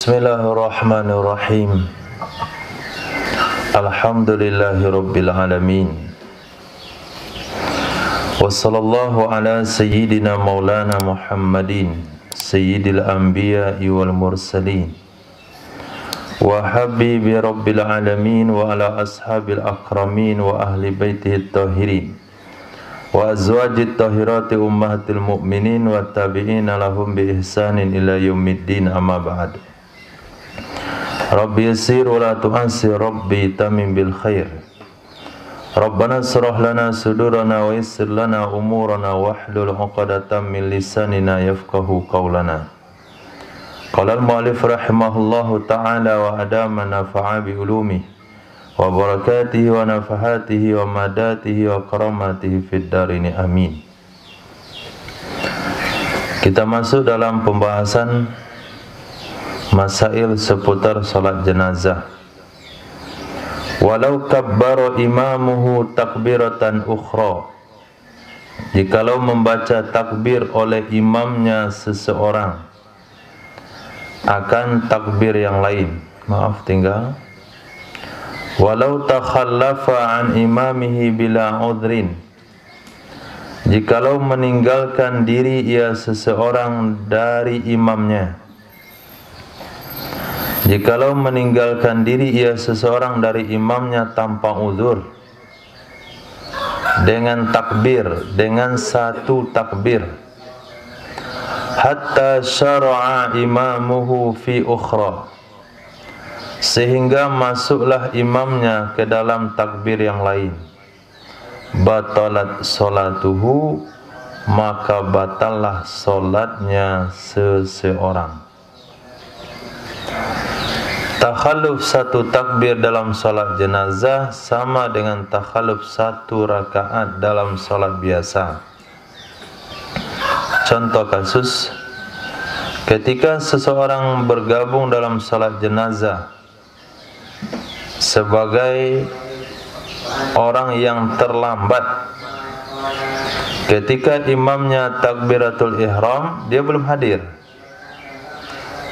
Bismillahirrahmanirrahim. Alhamdulillahirabbil alamin. Wassallallahu ala sayyidina maulana Muhammadin sayyidil anbiya'i wal mursalin wa habibi rabbil alamin wa ala ashabil akramin wa ahli baitihi tahirin wa azwajit tahirati ummahatil mu'minin wa tabi'ina lahum bi ihsanin ila yaumiddin, amma ba'd. Rabbi yassir wa la tu'assir, Rabbi tamim bil khair. Rabbana shrah lana sudurana wa yassir lana umurana wahlul 'uqdatam min lisanina yafqahu qawlana. Qala al-mu'allif rahimahullahu ta'ala wa adama nafa'a bi ulumihi wa barakatihi wa nafahatihi wa madatihi wa karamatihi fid darini, amin. Kita masuk dalam pembahasan masail seputar salat jenazah. Walau kabbara imamuhu takbiratan ukhra, jikalau membaca takbir oleh imamnya seseorang akan takbir yang lain. Maaf, tinggal. Walau takhallafa an imamihi bila udhrin, jikalau meninggalkan diri ia seseorang dari imamnya. Jikalau meninggalkan diri ia seseorang dari imamnya tanpa uzur, dengan takbir, dengan satu takbir, hatta syara'a imamuhu fi ukhra, sehingga masuklah imamnya ke dalam takbir yang lain, batalat salatuhu, maka batallah salatnya seseorang. Takhalluf satu takbir dalam salat jenazah sama dengan takhalluf satu rakaat dalam salat biasa. Contoh kasus, ketika seseorang bergabung dalam salat jenazah sebagai orang yang terlambat, ketika imamnya takbiratul ihram, dia belum hadir.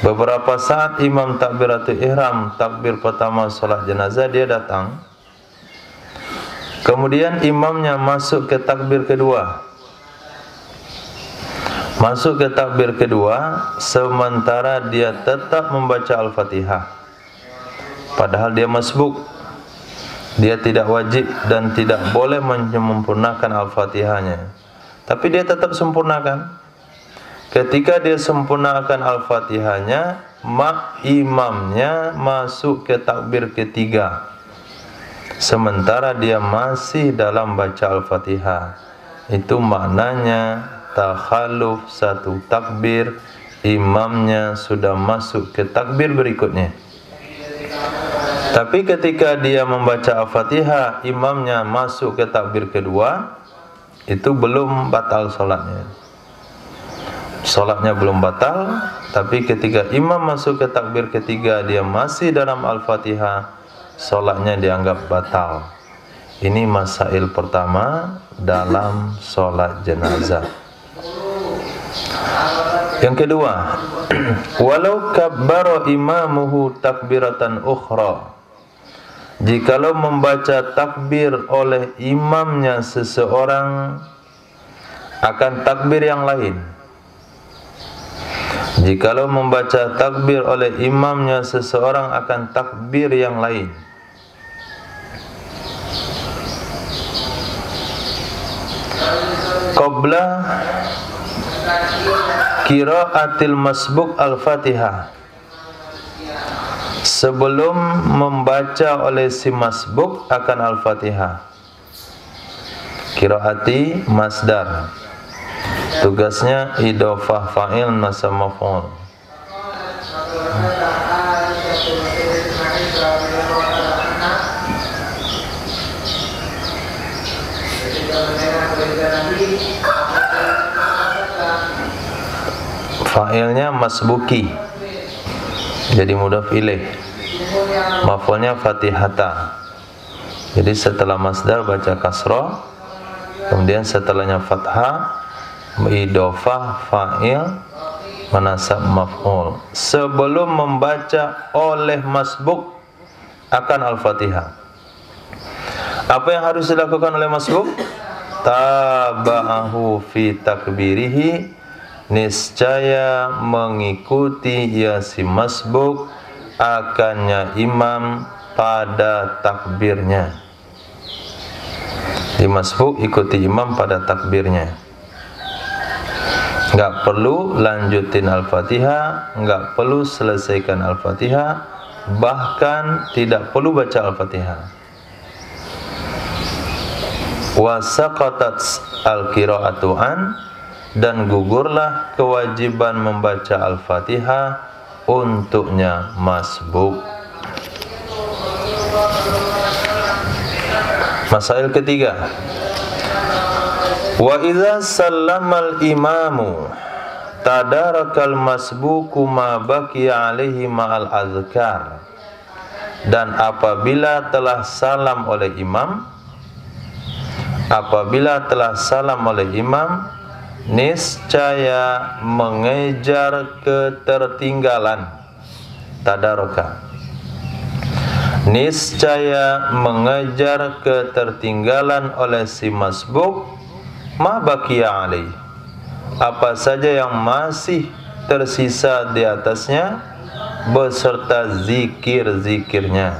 Beberapa saat imam takbiratul ihram, takbir pertama salat jenazah, dia datang. Kemudian imamnya masuk ke takbir kedua. Masuk ke takbir kedua, sementara dia tetap membaca Al-Fatihah. Padahal dia masbuk. Dia tidak wajib dan tidak boleh menyempurnakan Al-Fatihahnya. Tapi dia tetap sempurnakan. Ketika dia sempurnakan Al-Fatihahnya, imamnya masuk ke takbir ketiga, sementara dia masih dalam baca Al-Fatihah. Itu maknanya takhalluf satu takbir, imamnya sudah masuk ke takbir berikutnya. Tapi ketika dia membaca Al-Fatihah, imamnya masuk ke takbir kedua, itu belum batal salatnya. Salatnya belum batal, tapi ketika imam masuk ke takbir ketiga, dia masih dalam Al-Fatihah, salatnya dianggap batal. Ini masail pertama dalam salat jenazah. Yang kedua, walau kabbara imamuhu takbiratan ukhra, jikalau membaca takbir oleh imamnya seseorang akan takbir yang lain. Jikalau membaca takbir oleh imamnya seseorang akan takbir yang lain. Qabla qiraatil masbuk al-Fatihah, sebelum membaca oleh si masbuk akan Al-Fatihah. Qiraati masdar, tugasnya idhofah fa'il masa maf'ul. Fa'ilnya masbuki, jadi mudhaf ilaih. Maf'ulnya fatihata. Jadi setelah masdar baca kasrah, kemudian setelahnya fathah, idhofah fa'il Menasab maf'ul sebelum membaca oleh masbuk akan Al-Fatihah. Apa yang harus dilakukan oleh masbuk? Taba'ahu fi takbirihi, niscaya mengikuti ya si masbuk akannya imam pada takbirnya. Di masbuk ikuti imam pada takbirnya. Enggak perlu lanjutin Al-Fatihah, enggak perlu selesaikan Al-Fatihah, bahkan tidak perlu baca Al-Fatihah. Wa saqatat al-qira'atu an, dan gugurlah kewajiban membaca Al-Fatihah untuknya masbuk. Masail ketiga. Wa idza sallamal imamu tadarakal masbuku ma baqiya alaihi ma'al azkar, dan apabila telah salam oleh imam, niscaya mengejar ketertinggalan. Tadaraka, niscaya mengejar ketertinggalan oleh si masbuk ma baqiya alaih, apa saja yang masih tersisa di atasnya beserta zikir-zikirnya.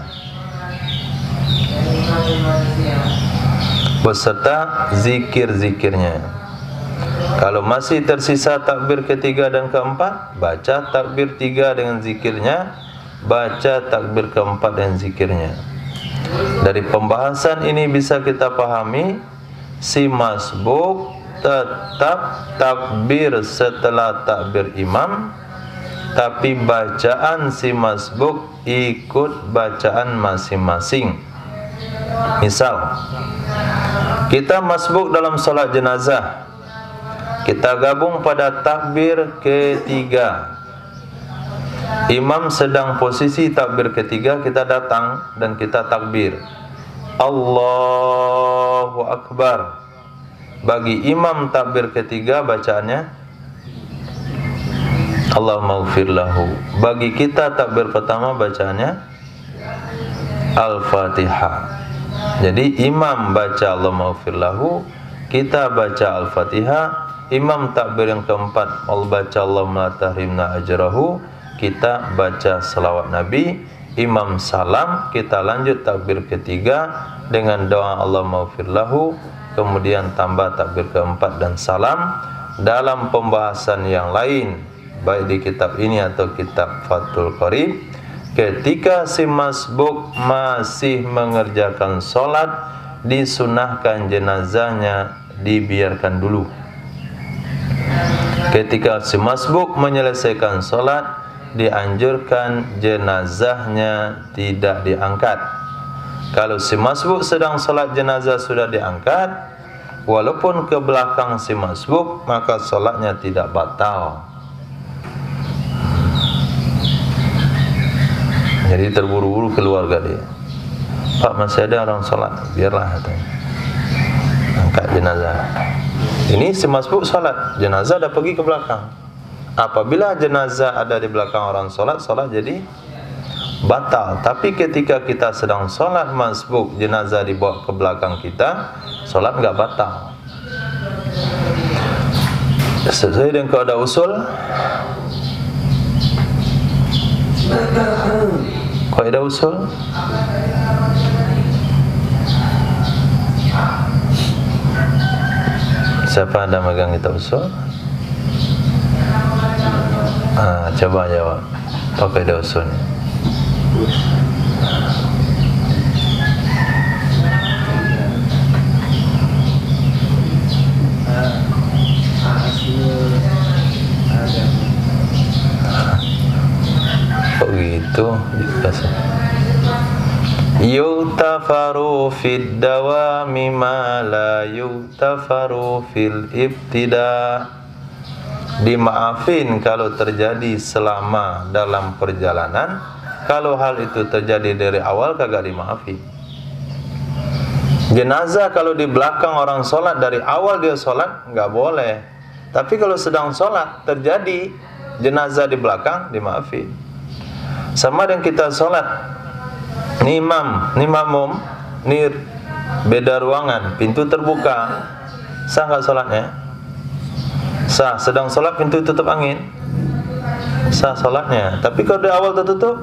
Kalau masih tersisa takbir ketiga dan keempat, baca takbir tiga dengan zikirnya, baca takbir keempat dan zikirnya. Dari pembahasan ini bisa kita pahami si masbuk tetap takbir setelah takbir imam, tapi bacaan si masbuk ikut bacaan masing-masing. Misal, kita masbuk dalam salat jenazah, kita gabung pada takbir ketiga. Imam sedang posisi takbir ketiga, kita datang dan kita takbir Allahu Akbar. Bagi imam takbir ketiga bacaannya Allahumma ighfir lahu. Bagi kita takbir pertama bacaannya Al-Fatihah. Jadi imam baca Allahumma ighfir lahu, kita baca Al-Fatihah. Imam takbir yang keempat baca Allahumma la tahrimna ajrahu, kita baca selawat Nabi. Imam salam, kita lanjut takbir ketiga dengan doa Allahumma ighfir lahu, kemudian tambah takbir keempat dan salam. Dalam pembahasan yang lain, baik di kitab ini atau kitab Fathul Qarib, ketika si masbuk masih mengerjakan solat, disunahkan jenazahnya dibiarkan dulu. Ketika si masbuk menyelesaikan solat, dianjurkan jenazahnya tidak diangkat. Kalau si masbuk sedang solat jenazah sudah diangkat, walaupun ke belakang si masbuk, maka solatnya tidak batal. Jadi terburu-buru keluarga dia, Pak masih ada orang solat, biarlah katanya, angkat jenazah. Ini si masbuk solat, jenazah dah pergi ke belakang. Apabila jenazah ada di belakang orang solat, solat jadi batal. Tapi ketika kita sedang solat masbuk, jenazah dibawa ke belakang kita, solat enggak batal. Sesuai dengan kaidah usul, kaidah usul siapa ada megang kitab usul? Coba jawab. Apa kaidah usulnya? Kok gitu? Yutafaru fid dawami ma la yutafaru fil ibtida. Dimaafin kalau terjadi selama dalam perjalanan. Kalau hal itu terjadi dari awal, kagak dimaafin. Jenazah kalau di belakang orang sholat, dari awal dia sholat, nggak boleh. Tapi kalau sedang sholat terjadi jenazah di belakang, dimaafin. Sama dengan kita sholat, ini imam, ini makmum, ini beda ruangan, pintu terbuka, sah nggak sholatnya? Sah. Sedang sholat pintu tutup angin, sah sholatnya. Tapi kalau di awal tertutup,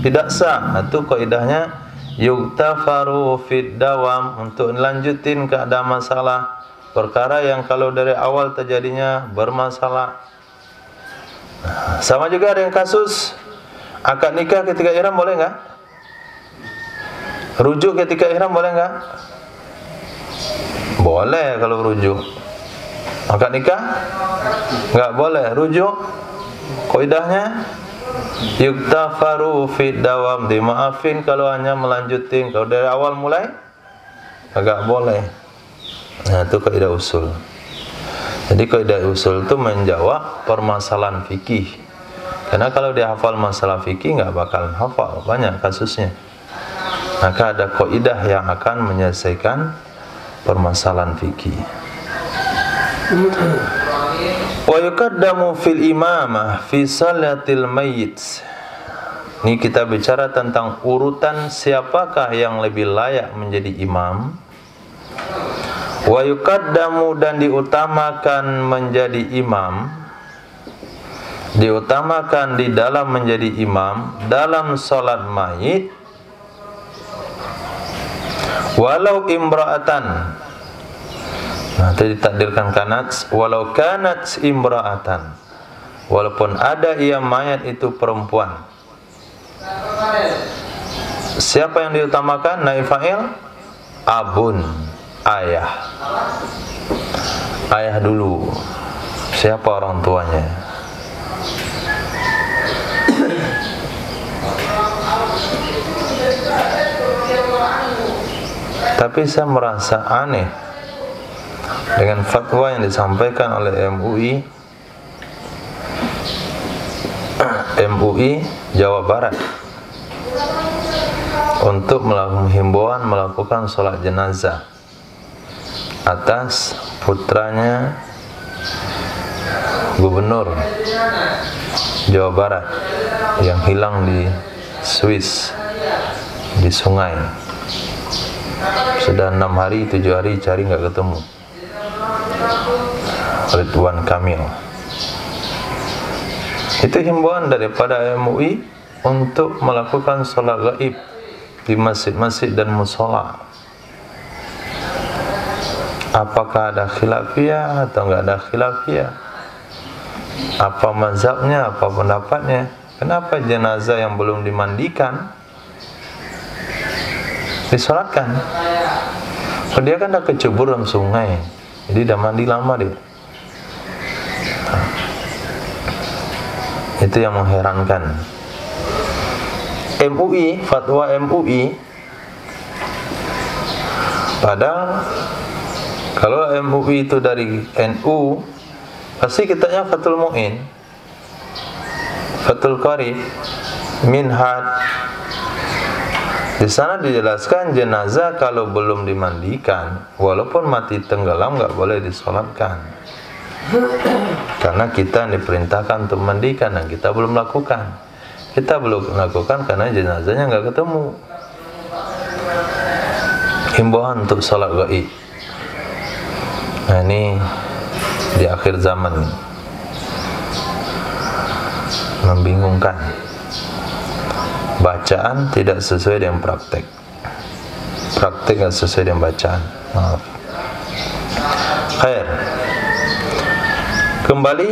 tidak sah. Itu kaidahnya yuktafaru fid dawam, untuk lanjutin ke ada masalah perkara yang kalau dari awal terjadinya bermasalah. Sama juga ada yang kasus akad nikah ketika ihram, boleh nggak? Rujuk ketika ihram boleh nggak? Boleh kalau rujuk. Akad nikah nggak boleh. Rujuk kaidahnya yuktafaru fid dawam, dimaafin kalau hanya melanjutin. Kalau dari awal mulai agak boleh. Nah, itu kaidah usul. Jadi kaidah usul itu menjawab permasalahan fikih. Karena kalau dia hafal masalah fikih nggak bakal hafal, banyak kasusnya. Maka ada kaidah yang akan menyelesaikan permasalahan fikih. Wa yuqaddamu fil imamah fi salatil mayyit. Ini kita bicara tentang urutan siapakah yang lebih layak menjadi imam. Wa yuqaddamu, dan diutamakan menjadi imam, diutamakan di dalam menjadi imam dalam salat mayit, walau imra'atan. Nah, itu ditakdirkan kanat, walau kanat imra'atan, walaupun ada ia mayat itu perempuan. Siapa yang diutamakan? Naib fa'il abun, ayah. Ayah dulu. Siapa orang tuanya? Tapi saya merasa aneh dengan fatwa yang disampaikan oleh MUI Jawa Barat untuk melakukan himbauan melakukan sholat jenazah atas putranya Gubernur Jawa Barat yang hilang di Swiss, di sungai. Sudah 6 hari, 7 hari cari nggak ketemu. Ridwan Kamil. Itu himbauan daripada MUI untuk melakukan sholat gaib di masjid-masjid dan musola. Apakah ada khilafiyah atau enggak ada khilafiyah? Apa mazhabnya, apa pendapatnya? Kenapa jenazah yang belum dimandikan disolatkan? Dia kan dah kecebur dalam sungai, jadi dah mandi lama dia. Itu yang mengherankan. MUI, fatwa MUI, padahal kalau MUI itu dari NU, pasti kitanya Fathul Mu'in, Fathul Qarib, Minhaj. Di sana dijelaskan jenazah kalau belum dimandikan, walaupun mati tenggelam nggak boleh disolatkan. Karena kita diperintahkan untuk mandikan dan kita belum lakukan. Kita belum lakukan karena jenazahnya nggak ketemu. Himbauan untuk salat gaib. Nah, ini di akhir zaman membingungkan. Bacaan tidak sesuai dengan praktek. Praktek tidak sesuai dengan bacaan. Maaf. Khair. Kembali,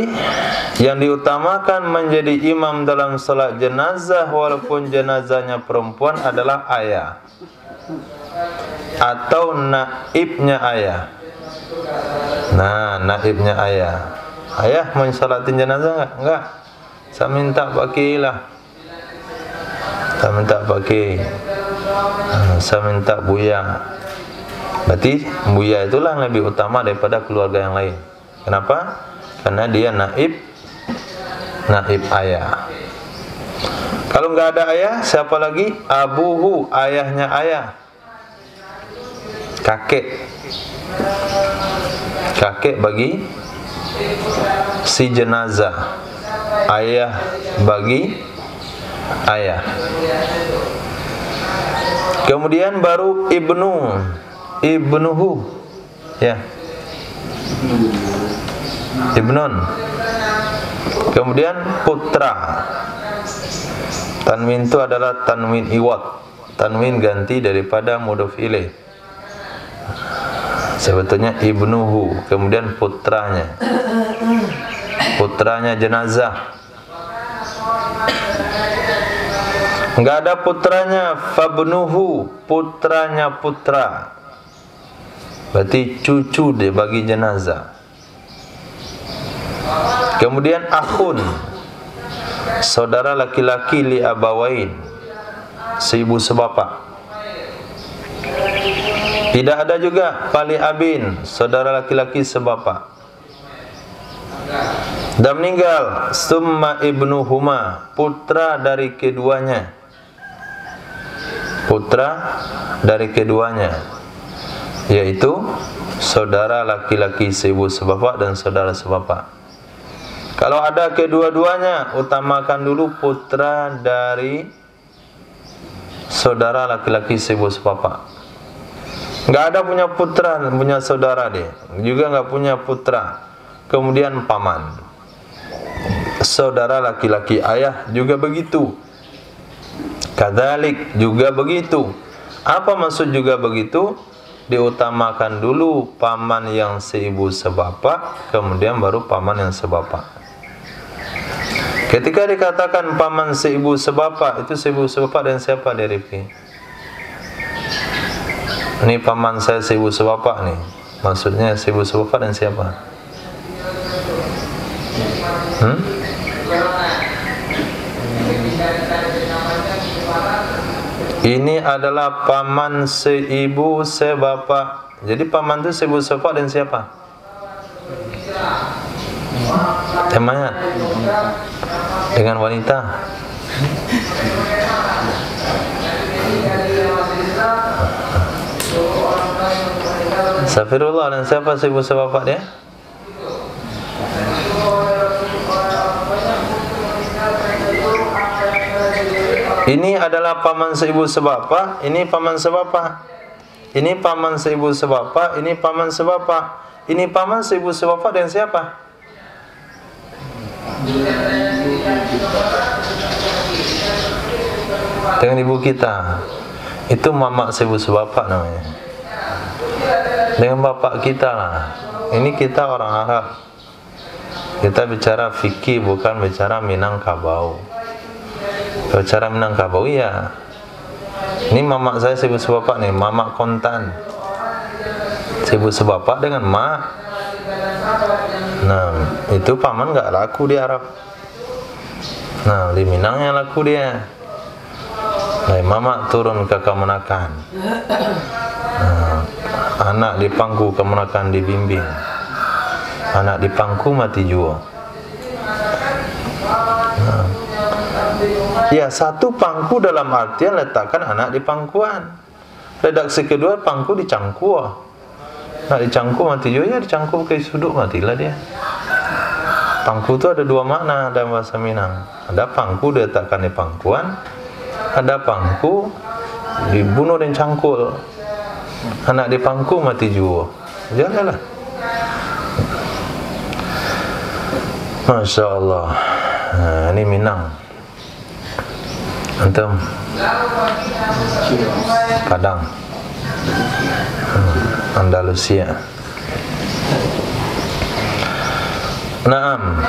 yang diutamakan menjadi imam dalam salat jenazah walaupun jenazahnya perempuan adalah ayah atau naibnya ayah. Nah, naibnya ayah. Ayah mau salatin jenazah enggak? Enggak. Saya minta pakailah. Saya minta pakai. Saya minta buya. Berarti buya itulah yang lebih utama daripada keluarga yang lain. Kenapa? Karena dia naib ayah. Kalau nggak ada ayah, siapa lagi? Abuhu, ayahnya ayah. Kakek bagi si jenazah. ayah bagi ayah. Kemudian baru ibnuhu, ya, ibnun. Kemudian putra. Tanwin itu adalah tanwin iwad, tanwin ganti daripada mudhof ilaih. Sebetulnya ibnuhu, kemudian putranya. Putranya jenazah. Enggak ada putranya, fabnuhu, putranya putra. Berarti cucu dia bagi jenazah. Kemudian akhun, saudara laki-laki li abawain, seibu sebapak. Tidak ada juga pali abin, saudara laki-laki sebapak. Dan meninggal summa ibnuhuma, putra dari keduanya. Putra dari keduanya, yaitu saudara laki-laki seibu sebapak dan saudara sebapak. Kalau ada kedua-duanya, utamakan dulu putra dari saudara laki-laki seibu sebapak. Enggak ada punya putra, punya saudara dia, juga enggak punya putra. Kemudian paman, saudara laki-laki ayah juga begitu. Kadzalik juga begitu. Apa maksud juga begitu? Diutamakan dulu paman yang seibu sebapak, kemudian baru paman yang sebapak. Ketika dikatakan paman seibu sebapak, itu seibu sebapak dan siapa dia, Rifki? Ini paman saya seibu sebapak nih. Maksudnya seibu sebapak dan siapa? Ini adalah paman seibu sebapak. Jadi paman itu seibu sebapak dan siapa? Temanya dengan wanita. Safirullah, dan siapa seibu sebapak dia? Ini adalah paman seibu sebapak, ini paman sebapak. Ini paman seibu sebapak, ini paman sebapak. Ini paman seibu sebapak dan siapa? Dengan ibu kita. Itu mamak seibu sebapak namanya. Dengan bapak kita lah. Ini kita orang Arab. Kita bicara fikih, bukan bicara Minangkabau. Bicara Minangkabau ya. Ini mamak saya seibu sebapak nih, mamak kontan. Seibu sebapak dengan mak. Nah, itu paman nggak laku di Arab. Nah, di Minang yang laku dia. Nah, mamak turun ke kemenakan. Nah, anak di pangku kemenakan dibimbing. Anak di pangku mati jua. Nah, ya, satu pangku dalam artian letakkan anak di pangkuan. Redaksi kedua, pangku dicangkuh. Nah, dicangkuh mati juga, ya dicangkuh ke sudut matilah dia. Pangku itu ada dua makna dalam bahasa Minang. Ada pangku diletakkan di pangkuan, ada pangku dibunuh dan cangkul. Anak di pangku mati juga. Janganlah. Masya Allah. Nah, ini Minang. Antum Padang, Andalusia. Naam.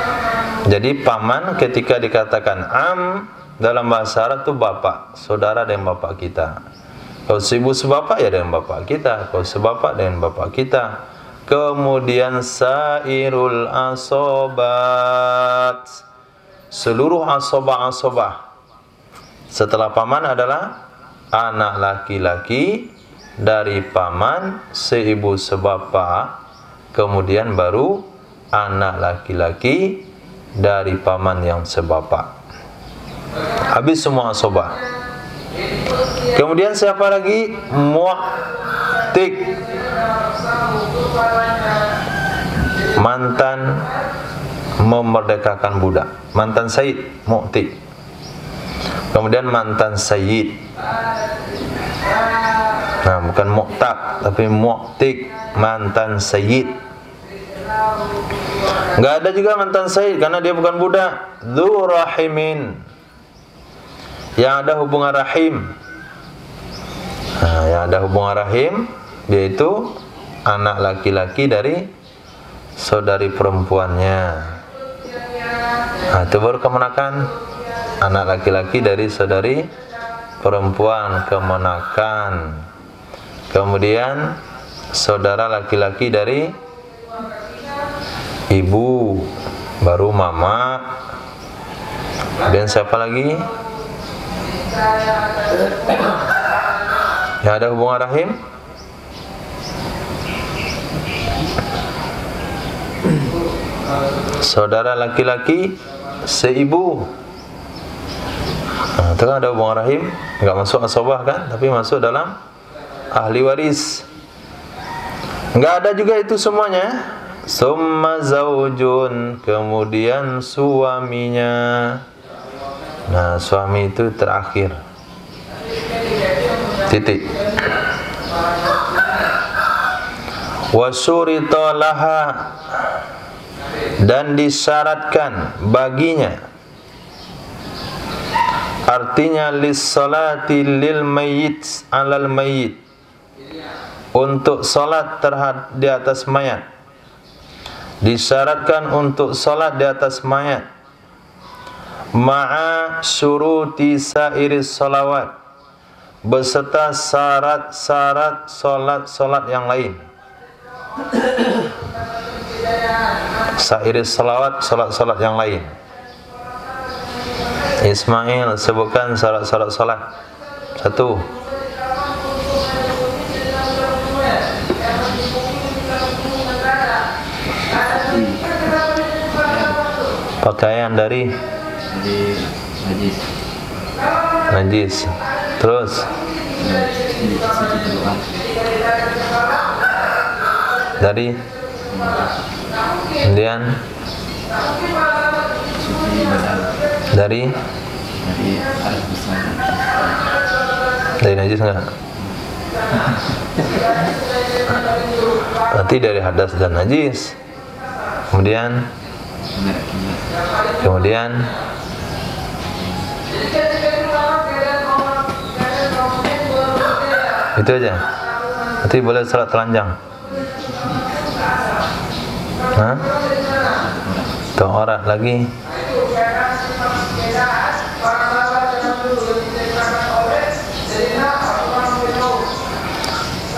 Jadi paman ketika dikatakan am dalam bahasa Arab itu bapak, saudara dengan bapak kita. Kalau seibu sebapak ya dengan bapak kita, kalau sebapak dengan bapak kita. Kemudian sairul asobat, seluruh asobah-asobah. Setelah paman adalah anak laki-laki dari paman seibu sebapak, kemudian baru anak laki-laki dari paman yang sebapak. Habis semua asobah. Kemudian siapa lagi? Mu'tik, mantan memerdekakan budak. Mantan sayyid, mu'tik. Kemudian mantan sayyid. Nah, bukan mu'tak, tapi mu'tik, mantan sayyid. Enggak ada juga mantan sayyid karena dia bukan budak. Dzu rahimin, yang ada hubungan rahim. Nah, yang ada hubungan rahim yaitu anak laki-laki dari saudari perempuannya. Nah, itu baru kemenakan. Anak laki-laki dari saudari perempuan, kemenakan. Kemudian saudara laki-laki dari ibu, baru mama. Dan siapa lagi? Yang ada hubungan rahim? Saudara laki-laki seibu. Nah, itu kan ada hubungan rahim, enggak masuk asobah kan, tapi masuk dalam ahli waris. Enggak ada juga itu semuanya. Summa zaujun, kemudian suaminya. Nah, suami itu terakhir. Titik. Wasyurita laha, dan disyaratkan baginya. Artinya lis-salati lil mayyit 'alal mayyit, untuk salat di atas mayat. Disyaratkan untuk salat di atas mayat. Ma'a syuruti sairis salawat, beserta syarat-syarat salat yang lain. Sairis salawat, salat yang lain. Ismail, sebutkan syarat-syarat salat. 1. Pakaian dari najis. Terus dari kemudian dari najis enggak? Berarti dari hadas dan najis. Kemudian itu aja. Berarti boleh salat telanjang. Hah? Aurat lagi.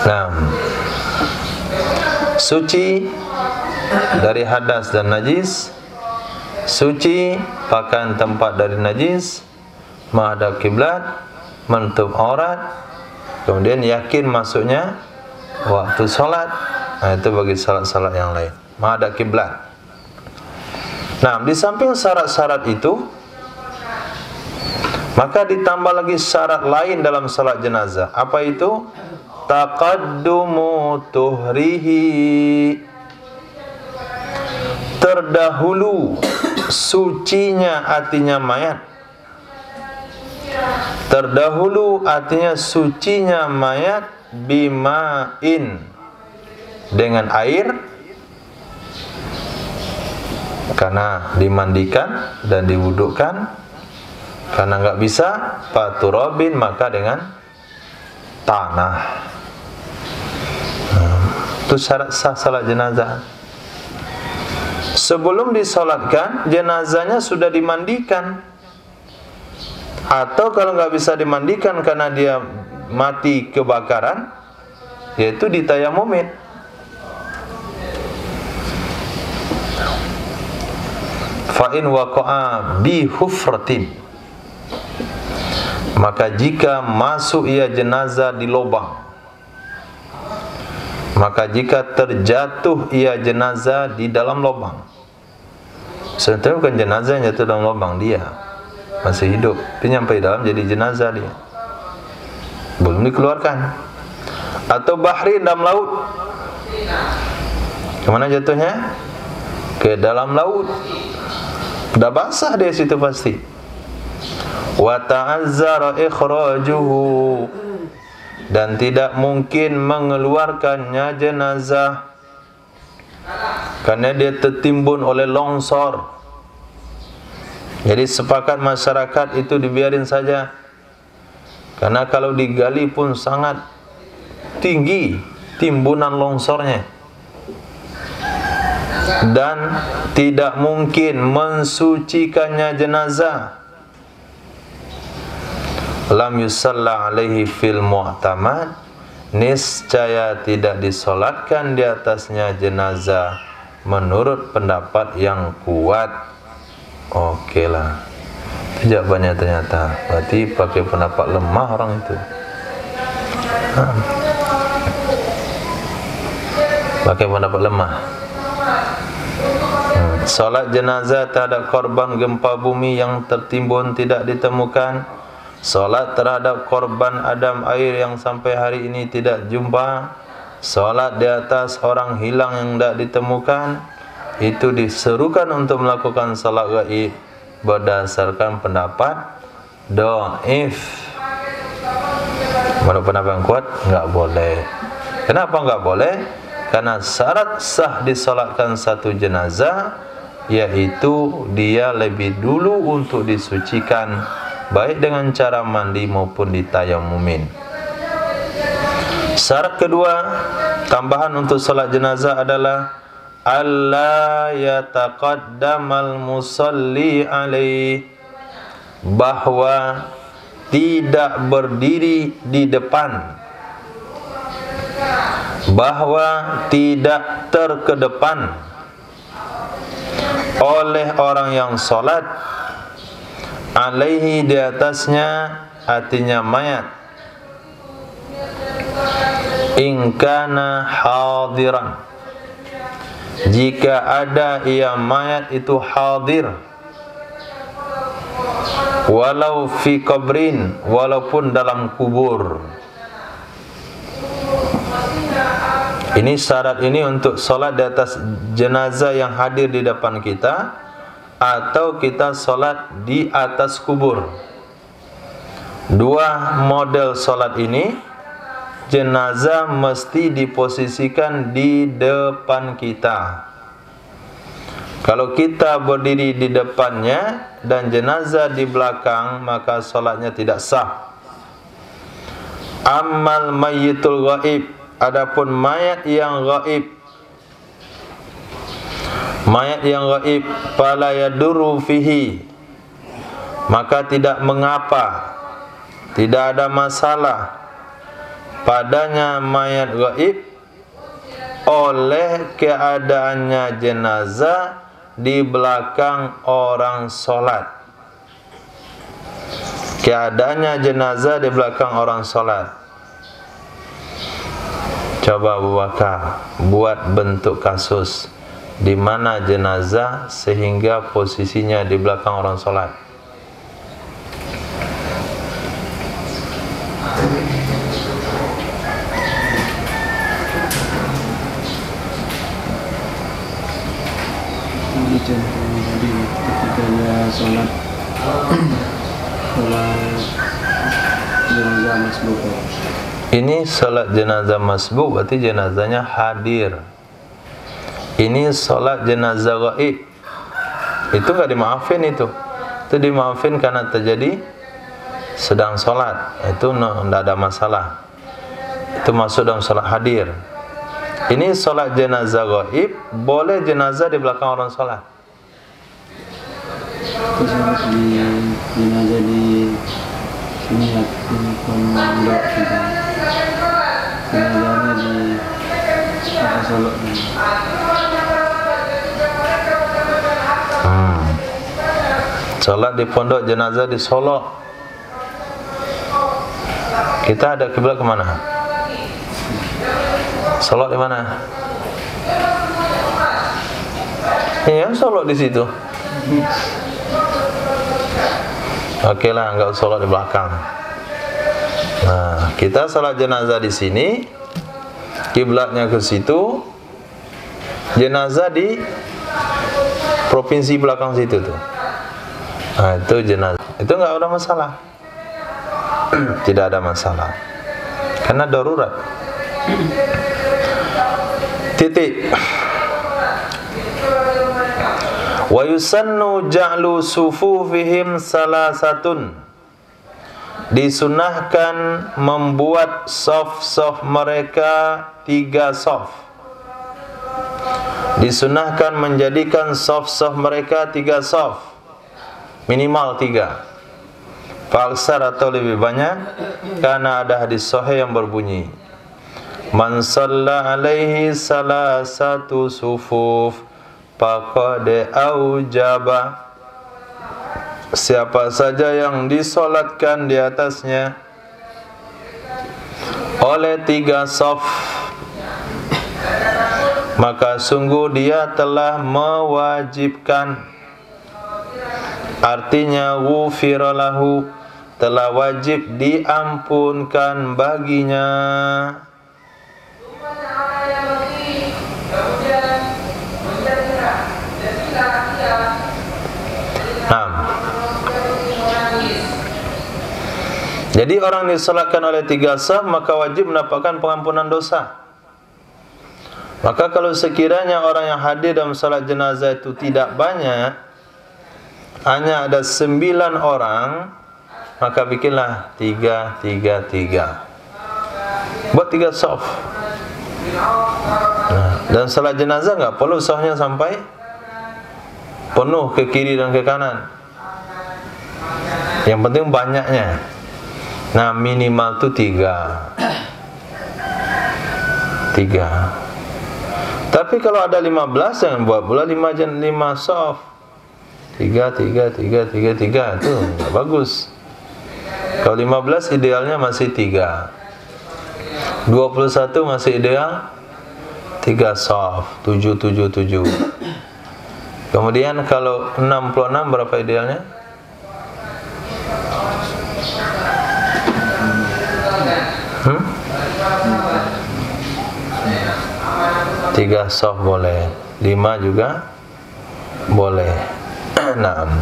Nah, suci dari hadas dan najis, suci pakaian tempat dari najis, menghadap kiblat, menutup aurat, kemudian yakin masuknya waktu salat. Nah, itu bagi salat-salat yang lain, menghadap kiblat. Nah, di samping syarat-syarat itu, maka ditambah lagi syarat lain dalam salat jenazah. Apa itu? Taqaddumu tuhrihi, terdahulu sucinya artinya mayat. Terdahulu artinya sucinya mayat, bima'in, dengan air, karena dimandikan dan diwudukkan. Karena enggak bisa faturabin, maka dengan tanah. Itu syarat sah salat jenazah. Sebelum disolatkan, jenazahnya sudah dimandikan. Atau kalau enggak bisa dimandikan karena dia mati kebakaran, yaitu ditayamumin. Fa'in waqa'a bi hufratin, maka jika masuk ia jenazah di lubang, maka jika terjatuh ia jenazah di dalam lubang. Sebenarnya bukan jenazah yang jatuh dalam lubang, dia masih hidup, dia nyampe dalam jadi jenazah, dia belum dikeluarkan. Atau bahrin, dalam laut. Kemana jatuhnya? Ke ke dalam laut. Dah basah dia situ pasti. Wa ta'azzara ikhrajuhu, dan tidak mungkin mengeluarkannya jenazah karena dia tertimbun oleh longsor. Jadi sepakat masyarakat itu dibiarin saja, karena kalau digali pun sangat tinggi timbunan longsornya, dan tidak mungkin mensucikannya jenazah. Lam yusalla alaihi fil mu'tamad, niscaya tidak disolatkan di atasnya jenazah menurut pendapat yang kuat. Oke lah, jawabannya ternyata berarti pakai pendapat lemah orang itu. Pakai pendapat lemah. Solat jenazah terhadap korban gempa bumi yang tertimbun tidak ditemukan. Solat terhadap korban adam air yang sampai hari ini tidak jumpa. Solat di atas orang hilang yang tidak ditemukan, itu diserukan untuk melakukan salat gaib berdasarkan pendapat dhaif. Menurut pendapat yang kuat, enggak boleh. Kenapa enggak boleh? Karena syarat sah disolatkan satu jenazah yaitu dia lebih dulu untuk disucikan, baik dengan cara mandi maupun ditayamumin. Syarat kedua tambahan untuk salat jenazah adalah alla yataqaddamal musalli alaih, bahwa tidak berdiri di depan, bahwa tidak terkedepan oleh orang yang solat alaihi, di atasnya, artinya mayat, in kana hadiran, jika ada ia mayat itu hadir, walau fi qabrin, walaupun dalam kubur. Ini syarat ini untuk solat di atas jenazah yang hadir di depan kita, atau kita solat di atas kubur. Dua model solat ini, jenazah mesti diposisikan di depan kita. Kalau kita berdiri di depannya dan jenazah di belakang, maka solatnya tidak sah. Ammal mayyitul ghaib, adapun mayat yang ghaib, mayat yang ghaib, fala yadurru fihi, maka tidak mengapa, tidak ada masalah padanya mayat ghaib oleh keadaannya jenazah di belakang orang solat. Keadaannya jenazah di belakang orang solat. Coba Abu Bakar buat bentuk kasus di mana jenazah sehingga posisinya di belakang orang solat. Contohnya tadi ketika dia sholat jenazah masbuk. Ini salat jenazah masbuk, berarti jenazahnya hadir. Ini salat jenazah gaib, itu gak dimaafin itu dimaafin karena terjadi sedang sholat, itu tidak ada masalah, itu masuk dalam salat hadir. Ini salat jenazah gaib, boleh jenazah di belakang orang sholat. Sholat di jenazah di niat pondok kita, jenazahnya di apa sholat ini. Sholat di pondok, jenazah di Solo. Kita ada kiblat kemana? Sholat di mana? Iya, sholat di situ. Oke lah, enggak sholat di belakang. Nah, kita sholat jenazah di sini, kiblatnya ke situ, jenazah di provinsi belakang situ tuh. Nah, itu jenazah. Itu nggak ada masalah. Tidak ada masalah. Karena darurat. Titik. Wa yusannu ja'lu sufufihim salasatun. Disunahkan membuat saf-saf mereka 3 saf. Disunahkan menjadikan saf-saf mereka 3 saf. Minimal 3. Faksar atau lebih banyak, karena ada hadis sahih yang berbunyi, man shalla alaihi salasatu sufuf faqad aujaba. Siapa saja yang disolatkan di atasnya oleh 3 saf, maka sungguh dia telah mewajibkan. Artinya ghufira lahu, telah wajib diampunkan baginya. Jadi orang disolatkan oleh 3 saf, maka wajib mendapatkan pengampunan dosa. Maka kalau sekiranya orang yang hadir dalam salat jenazah itu tidak banyak, hanya ada 9 orang, maka bikinlah 3, 3, 3. Buat 3 saf. Nah, dan salat jenazah enggak perlu safnya sampai penuh ke kiri dan ke kanan. Yang penting banyaknya. Nah, minimal tu 3. Tapi kalau ada 15, jangan buat pula 5 saf. 3 itu enggak bagus. Kalau 15 idealnya masih 3. 21 masih ideal 3 saf, 7. Kemudian kalau 66 berapa idealnya? 3 saf boleh, 5 juga boleh. 6.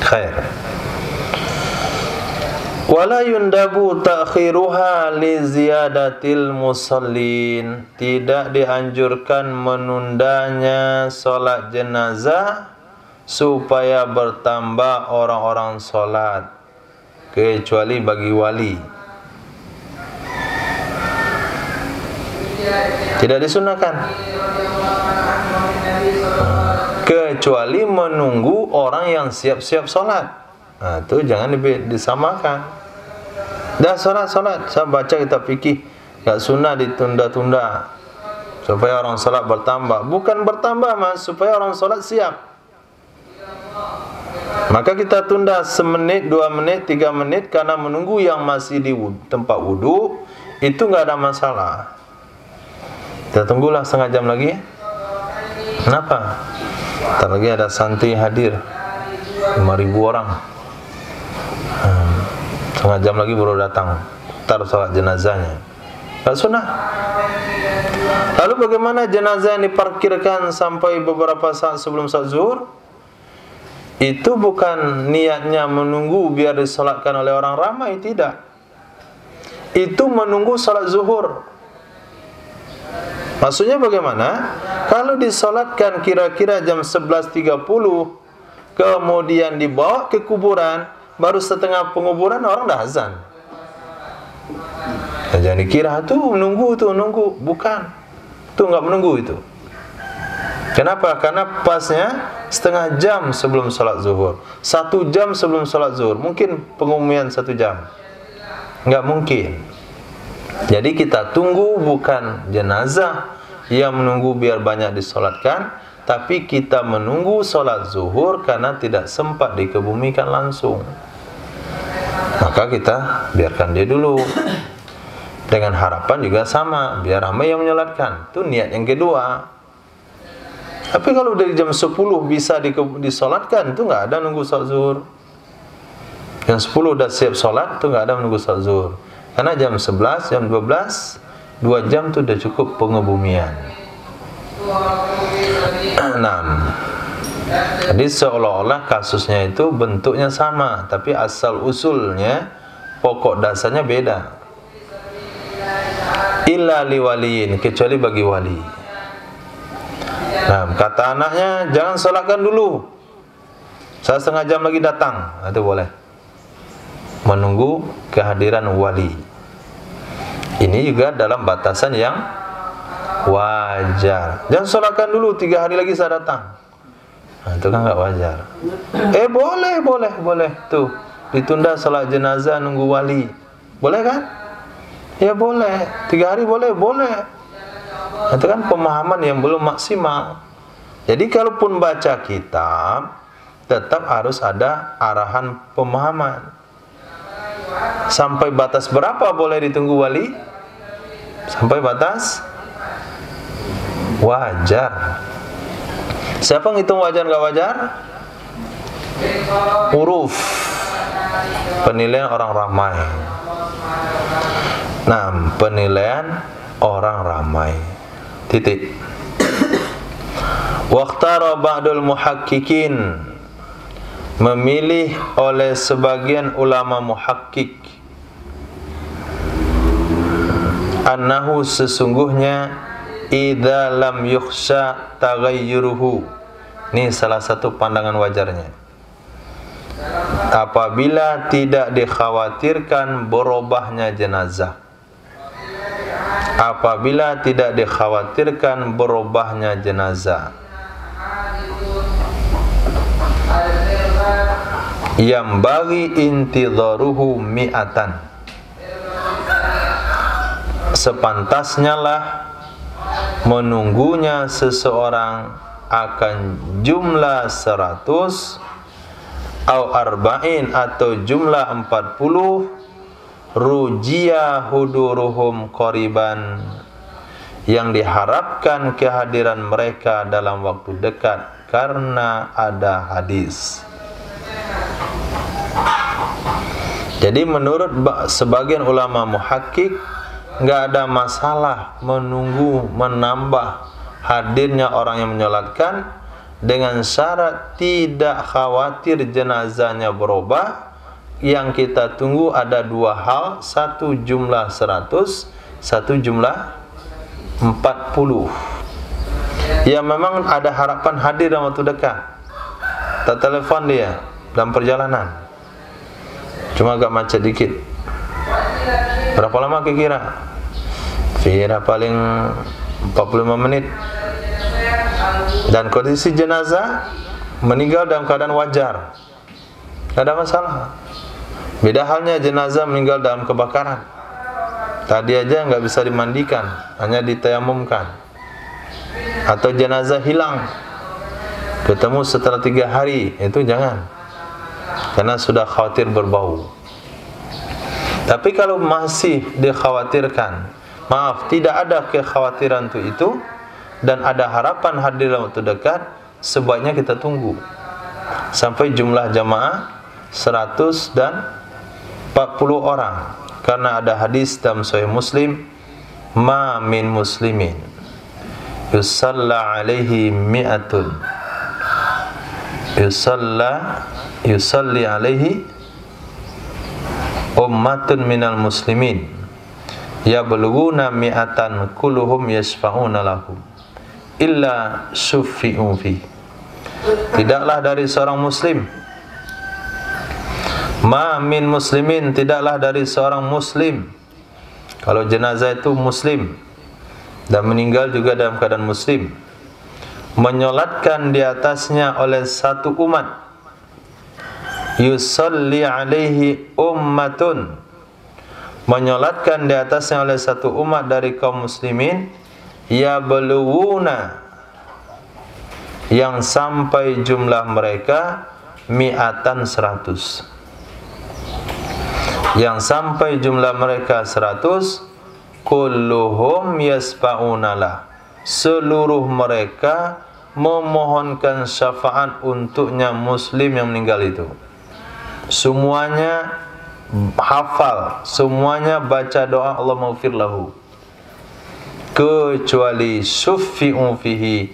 Khair. Wala yundabu ta'khiruha li ziyadatil musallin. Tidak dianjurkan menundanya solat jenazah supaya bertambah orang-orang solat, kecuali bagi wali. Tidak disunahkan, kecuali menunggu orang yang siap-siap solat. Nah, itu jangan disamakan. Dah solat, saya baca kitab fikih, enggak sunnah ditunda-tunda supaya orang solat bertambah. Bukan bertambah, Mas, supaya orang solat siap. Maka kita tunda semenit, 2 menit, 3 menit karena menunggu yang masih di tempat wudu, itu enggak ada masalah. Kita tunggulah setengah jam lagi. Kenapa? Ntar lagi ada santri hadir 5.000 orang. Setengah jam lagi baru datang. Ntar salat jenazahnya. Tak sunnah. Lalu bagaimana jenazah yang diparkirkan sampai beberapa saat sebelum salat zuhur? Itu bukan niatnya menunggu biar disolatkan oleh orang ramai, tidak. Itu menunggu salat zuhur. Maksudnya bagaimana? Kalau disolatkan kira-kira jam 11.30, kemudian dibawa ke kuburan, baru setengah penguburan orang dah azan. Jangan dikira tu menunggu, bukan. Itu enggak menunggu itu. Kenapa? Karena pasnya setengah jam sebelum salat zuhur, 1 jam sebelum salat zuhur. Mungkin pengumuman 1 jam. Enggak mungkin. Jadi kita tunggu bukan jenazah yang menunggu biar banyak disolatkan, tapi kita menunggu solat zuhur karena tidak sempat dikebumikan langsung. Maka kita biarkan dia dulu. Dengan harapan juga sama, biar ramai yang menyolatkan. Itu niat yang kedua. Tapi kalau dari jam 10 bisa disolatkan, itu enggak ada nunggu salat zuhur. Jam 10 dah siap solat, itu enggak ada menunggu salat zuhur. Karena jam 11, jam 12, 2 jam itu sudah cukup pengebumian. 6. Jadi seolah-olah kasusnya itu bentuknya sama, tapi asal usulnya, pokok dasarnya beda. Illa liwaliyin, kecuali bagi wali. Nah, kata anaknya, jangan sholatkan dulu, saya setengah jam lagi datang. Itu boleh. Menunggu kehadiran wali. Ini juga dalam batasan yang wajar. Jangan sholatkan dulu, 3 hari lagi saya datang. Nah, itu kan nggak wajar. Boleh. Tuh, ditunda sholat jenazah nunggu wali. Boleh kan? Ya boleh. 3 hari boleh. Itu kan pemahaman yang belum maksimal. Jadi kalaupun baca kitab, tetap harus ada arahan pemahaman. Sampai batas berapa boleh ditunggu wali? Sampai batas wajar. Siapa ngitung wajar nggak wajar? Huruf, penilaian orang ramai. Nah, penilaian orang ramai. Titik. Waqtara ba'dul muhaqqiqin, memilih oleh sebagian ulama muhakkik, annahu sesungguhnya idza lam yukhsha taghayyuruhu. Ini salah satu pandangan wajarnya. Apabila tidak dikhawatirkan berubahnya jenazah. Apabila tidak dikhawatirkan berubahnya jenazah. Yang bagi intidharuhu mi'atan, sepantasnya lah menunggunya seseorang akan jumlah 100 au arba'in atau jumlah 40, rujia huduruhum qoriban, yang diharapkan kehadiran mereka dalam waktu dekat karena ada hadis. Jadi menurut sebagian ulama muhakkik, nggak ada masalah menunggu menambah hadirnya orang yang menyolatkan dengan syarat tidak khawatir jenazahnya berubah. Yang kita tunggu ada 2 hal, satu jumlah 100, satu jumlah 40. Ya memang ada harapan hadir dalam waktu dekat. Tak telepon dia dalam perjalanan, cuma agak macet dikit. Berapa lama kira-kira? Kira paling 45 menit. Dan kondisi jenazah meninggal dalam keadaan wajar, tidak ada masalah. Beda halnya jenazah meninggal dalam kebakaran. Tadi aja nggak bisa dimandikan, hanya ditayamumkan. Atau jenazah hilang, ketemu setelah 3 hari, itu jangan, karena sudah khawatir berbau. Tapi kalau masih dikhawatirkan, maaf, tidak ada kekhawatiran itu dan ada harapan hadir dalam waktu dekat, sebaiknya kita tunggu sampai jumlah jamaah 100 dan 40 orang. Karena ada hadis dalam Sahih Muslim, ma min muslimin yusalla alaihi mi'atun yusalli alaihi ummatun minal muslimin yablughuna mi'atan kulluhum yashfa'una lahum illa syuffi'u fi. Tidaklah dari seorang muslim, ma min muslimin, tidaklah dari seorang muslim. Kalau jenazah itu muslim dan meninggal juga dalam keadaan muslim, menyolatkan di atasnya oleh satu umat, yusalli alaihi ummatun, menyolatkan di atasnya oleh satu umat dari kaum muslimin, yablughuna, yang sampai jumlah mereka mi'atan 100, yang sampai jumlah mereka 100, kulluhum yasfa'unalah, seluruh mereka memohonkan syafaat untuknya muslim yang meninggal itu. Semuanya hafal, semuanya baca doa Allahumma ighfir lahu, kecuali syuffi'u fihi,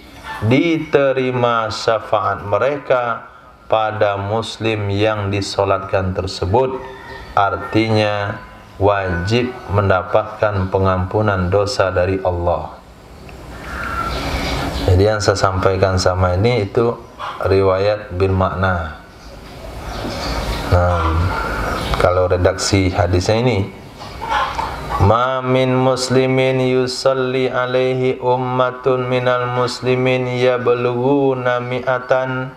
diterima syafaat mereka pada muslim yang disolatkan tersebut. Artinya wajib mendapatkan pengampunan dosa dari Allah. Jadi yang saya sampaikan sama ini itu riwayat bil makna. Nah, kalau redaksi hadisnya ini, ma min muslimin yusalli alaihi ummatun minal muslimin yablughuna mi'atan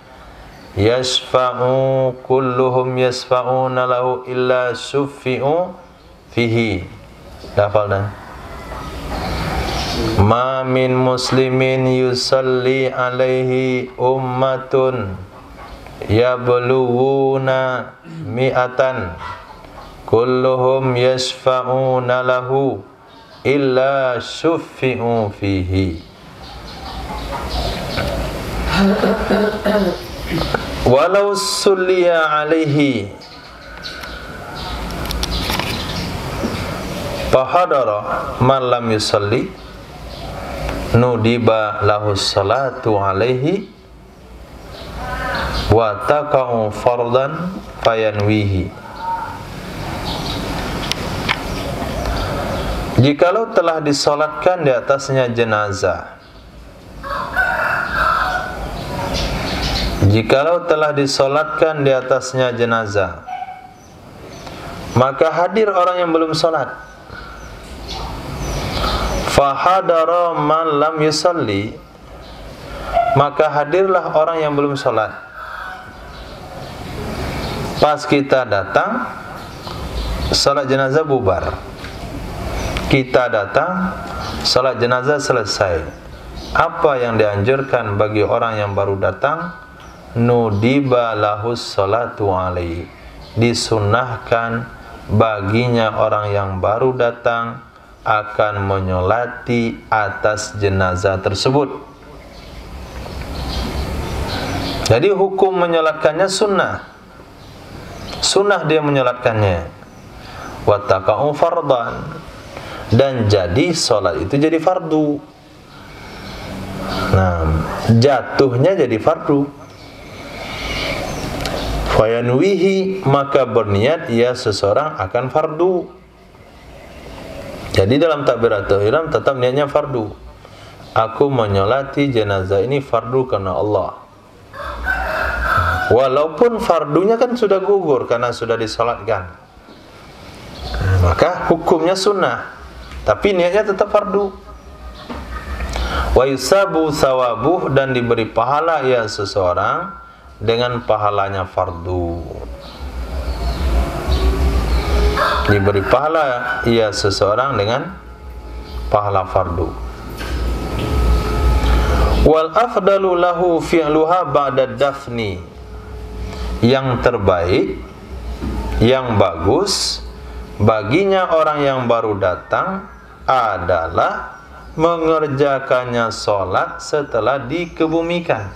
yashfa'u kulluhum yashfa'una lahu illa syuffi'u fihi. Hafal dah. Ma min muslimin yusalli alaihi ummatun yablughuna mi'atan kulluhum yashfa'una lahu illa syuffi'u fihi. Walau sulliya alaihi fahadara man lam yusalli nudiba lahu salatu alaihi wa taqa'u fardan fayanwihi. Jikalau telah disolatkan di atasnya jenazah, jikalau telah disolatkan di atasnya jenazah, maka hadir orang yang belum solat. Fahadara man lam yusalli, maka hadirlah orang yang belum solat. Pas kita datang, salat jenazah bubar. Kita datang, salat jenazah selesai. Apa yang dianjurkan bagi orang yang baru datang? Nudiba lahus salatu alaihi, disunnahkan baginya orang yang baru datang akan menyolati atas jenazah tersebut. Jadi hukum menyolatkannya sunnah. Sunnah dia menyolatkannya. Wa taqa'u fardan, dan jadi solat itu jadi fardu. Nah, jatuhnya jadi fardu. Fayanwihi, maka berniat ia seseorang akan fardu. Jadi dalam takbiratul ihram tetap niatnya fardu. Aku menyolati jenazah ini fardu karena Allah. Walaupun fardunya kan sudah gugur karena sudah disolatkan, maka hukumnya sunnah, tapi niatnya tetap fardu. Wa yusabu sawabuh, dan diberi pahala ia seseorang dengan pahalanya fardu. Diberi pahala ia seseorang dengan pahala fardu. Wal afdalu lahu fi'luha ba'da dafni, yang terbaik, yang bagus baginya orang yang baru datang adalah mengerjakannya sholat setelah dikebumikan,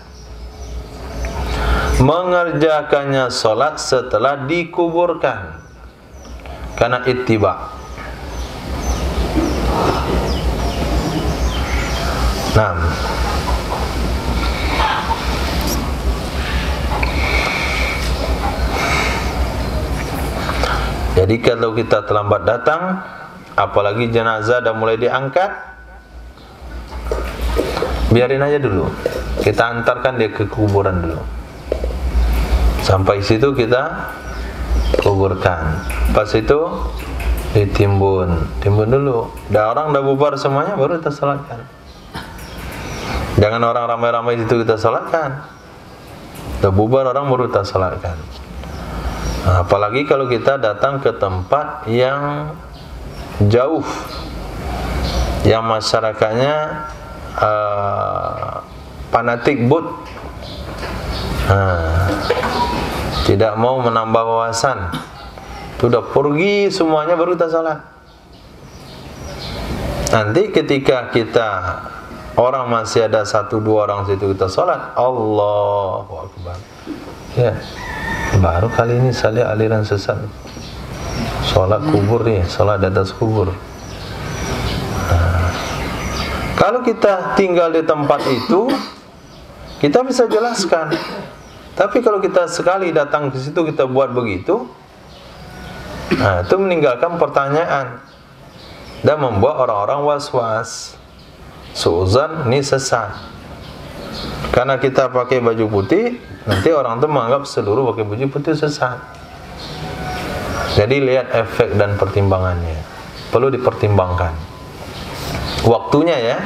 mengerjakannya sholat setelah dikuburkan, karena ittiba. Nah, jadi kalau kita terlambat datang, apalagi jenazah dah mulai diangkat, biarin aja dulu, kita antarkan dia ke kuburan dulu. Sampai situ kita kuburkan. Pas itu ditimbun dulu. Dah orang dah bubar semuanya, baru kita salatkan. Jangan orang ramai-ramai situ kita salatkan. Dah bubar orang baru kita salatkan. Nah, apalagi kalau kita datang ke tempat yang jauh, yang masyarakatnya fanatik but, tidak mau menambah wawasan, sudah pergi semuanya baru kita salat. Nanti ketika kita orang masih ada 1-2 orang situ kita salat, Allahu Akbar, ya baru kali ini saya lihat aliran sesat, salat kubur nih, salat di atas kubur. Kalau kita tinggal di tempat itu, kita bisa jelaskan. Tapi kalau kita sekali datang ke situ kita buat begitu, nah, itu meninggalkan pertanyaan dan membuat orang-orang was-was. Suuzan, ini sesat. Karena kita pakai baju putih, nanti orang itu menganggap seluruh pakai baju putih sesat. Jadi lihat efek dan pertimbangannya. Perlu dipertimbangkan. Waktunya ya,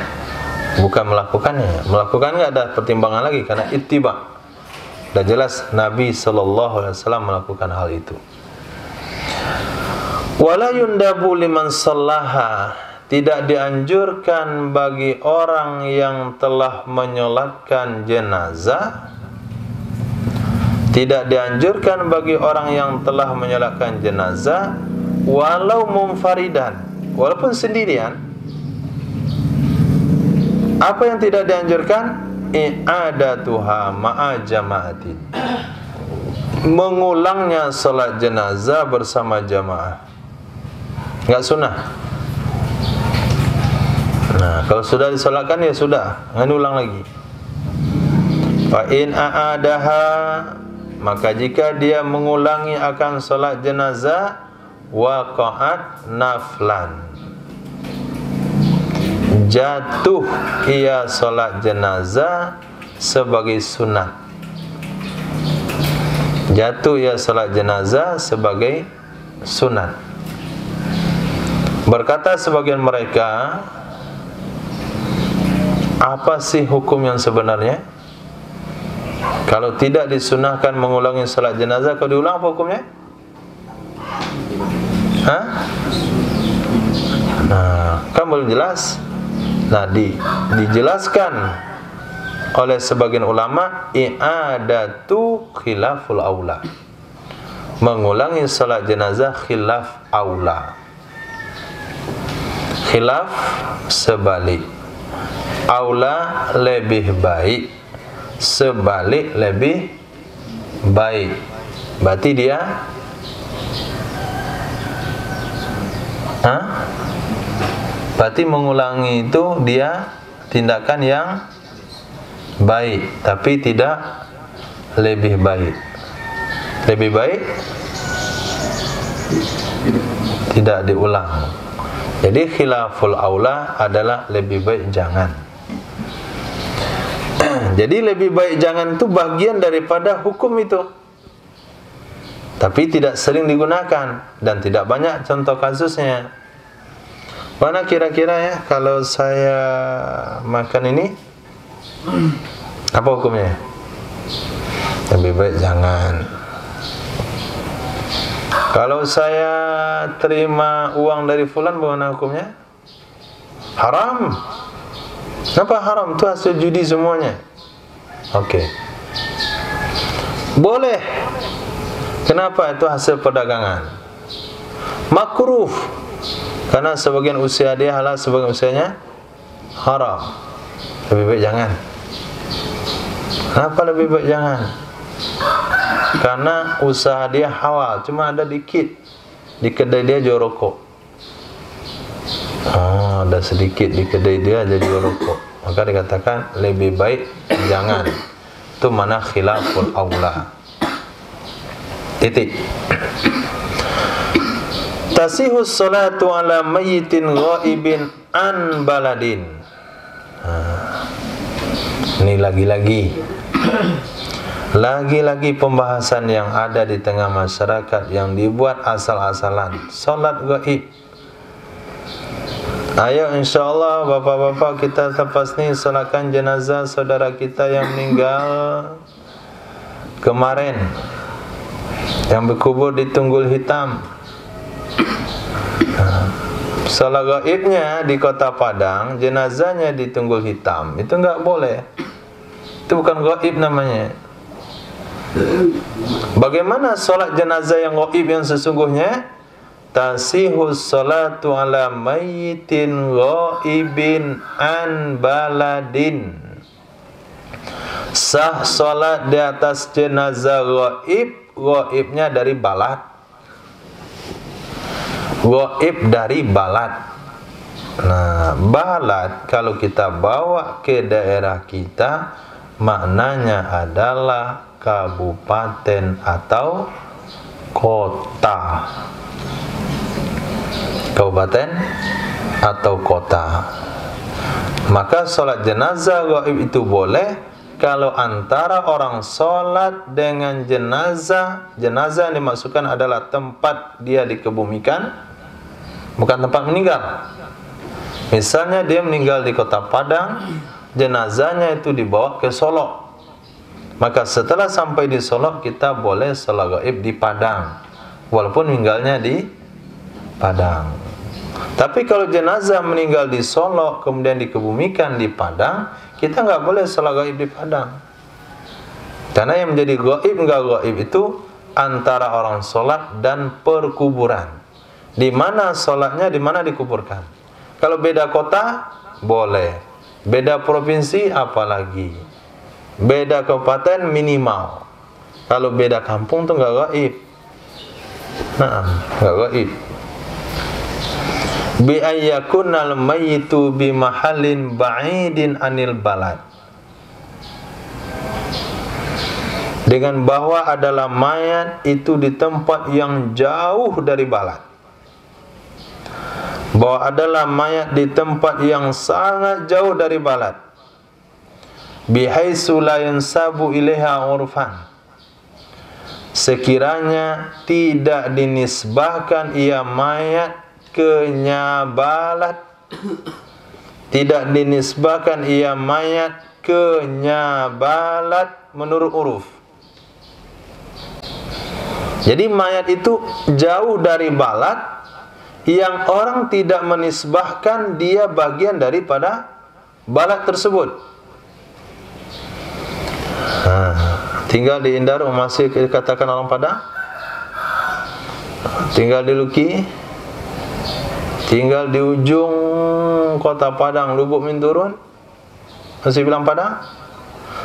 bukan melakukannya. Melakukan nggak ada pertimbangan lagi karena ittiba. Sudah jelas Nabi SAW melakukan hal itu. Wala yundabu liman sallaha, tidak dianjurkan bagi orang yang telah menyolatkan jenazah. Tidak dianjurkan bagi orang yang telah menyolatkan jenazah walau munfaridan, walaupun sendirian. Apa yang tidak dianjurkan? I'adatuha ma'a jama'atin, mengulangnya salat jenazah bersama jamaah. Enggak sunnah. Nah, kalau sudah disolatkan ya sudah, jangan ulang lagi. Fa in a'adaha, maka jika dia mengulangi akan salat jenazah, waqa'at naflan, jatuh ia salat jenazah sebagai sunat. Jatuh ia salat jenazah sebagai sunat. Berkata sebagian mereka, apa sih hukum yang sebenarnya? Kalau tidak disunahkan mengulangi salat jenazah, kalau diulang apa hukumnya? Hah? Nah, kan belum jelas. Nah, dijelaskan oleh sebagian ulama, i'adatu khilaful aula, mengulangi salat jenazah khilaf aula. Khilaf sebalik, aula lebih baik, sebalik lebih baik. Berarti dia berarti mengulangi itu dia tindakan yang baik, tapi tidak lebih baik. Lebih baik tidak diulang. Jadi khilaful aula adalah lebih baik jangan. Jadi lebih baik jangan itu bagian daripada hukum itu, tapi tidak sering digunakan dan tidak banyak contoh kasusnya. Mana kira-kira ya kalau saya makan ini, apa hukumnya? Lebih baik jangan. Kalau saya terima uang dari fulan, bagaimana hukumnya? Haram. Kenapa haram? Itu hasil judi semuanya. Oke. Boleh. Kenapa? Itu hasil perdagangan. Makruh. Karena sebagian usia dia halal, sebagian usianya haram. Lebih baik jangan. Kenapa lebih baik jangan? Karena usaha dia halal, cuma ada dikit. Di kedai dia jual rokok. Ada sedikit di kedai dia aja jual rokok. Maka dikatakan lebih baik jangan. Itu mana khilaful aula. Titik. Tasihus salatu ala mayyitin ghaibin an baladin. Ini lagi-lagi pembahasan yang ada di tengah masyarakat yang dibuat asal-asalan. Salat gaib. Ayo insyaAllah bapak-bapak kita lepas ni salatkan jenazah saudara kita yang meninggal kemarin, yang berkubur di Tunggul Hitam. Salat gaibnya di Kota Padang, jenazahnya di Tunggul Hitam. Itu enggak boleh. Itu bukan gaib namanya. Bagaimana solat jenazah yang gaib yang sesungguhnya? Tasihus salatu ala mayyitin ghaibin an baladin. Sah solat di atas jenazah gaib, gaibnya dari balad. Gaib dari balad. Nah, balad kalau kita bawa ke daerah kita maknanya adalah kabupaten atau kota. Kabupaten atau kota. Maka sholat jenazah gaib itu boleh kalau antara orang sholat dengan jenazah. Jenazah yang dimaksudkan adalah tempat dia dikebumikan, bukan tempat meninggal. Misalnya dia meninggal di kota Padang, jenazahnya itu dibawa ke Solo. Maka setelah sampai di Solo, kita boleh sholat gaib di Padang, walaupun meninggalnya di Padang. Tapi kalau jenazah meninggal di Solo kemudian dikebumikan di Padang, kita nggak boleh sholat gaib di Padang. Karena yang menjadi gaib nggak gaib itu antara orang sholat dan perkuburan. Di mana sholatnya, di mana dikuburkan. Kalau beda kota boleh, beda provinsi apalagi, beda kabupaten minimal. Kalau beda kampung tuh nggak gaib. Nah, nggak gaib. Bi ayyakunal mayyitu bi mahallin ba'idin anil balad. Dengan bahwa adalah mayat itu di tempat yang jauh dari balad. Bahwa adalah mayat di tempat yang sangat jauh dari balad. Bihaitsu la yansabu ilaiha urfan. Sekiranya tidak dinisbahkan ia mayat ke balad, tidak dinisbahkan ia mayat ke balad menurut uruf. Jadi mayat itu jauh dari balad yang orang tidak menisbahkan dia bagian daripada balad tersebut. Tinggal di Indar masih dikatakan orang Padang, tinggal di Luki, tinggal di ujung kota Padang, Lubuk Minturun, masih bilang Padang.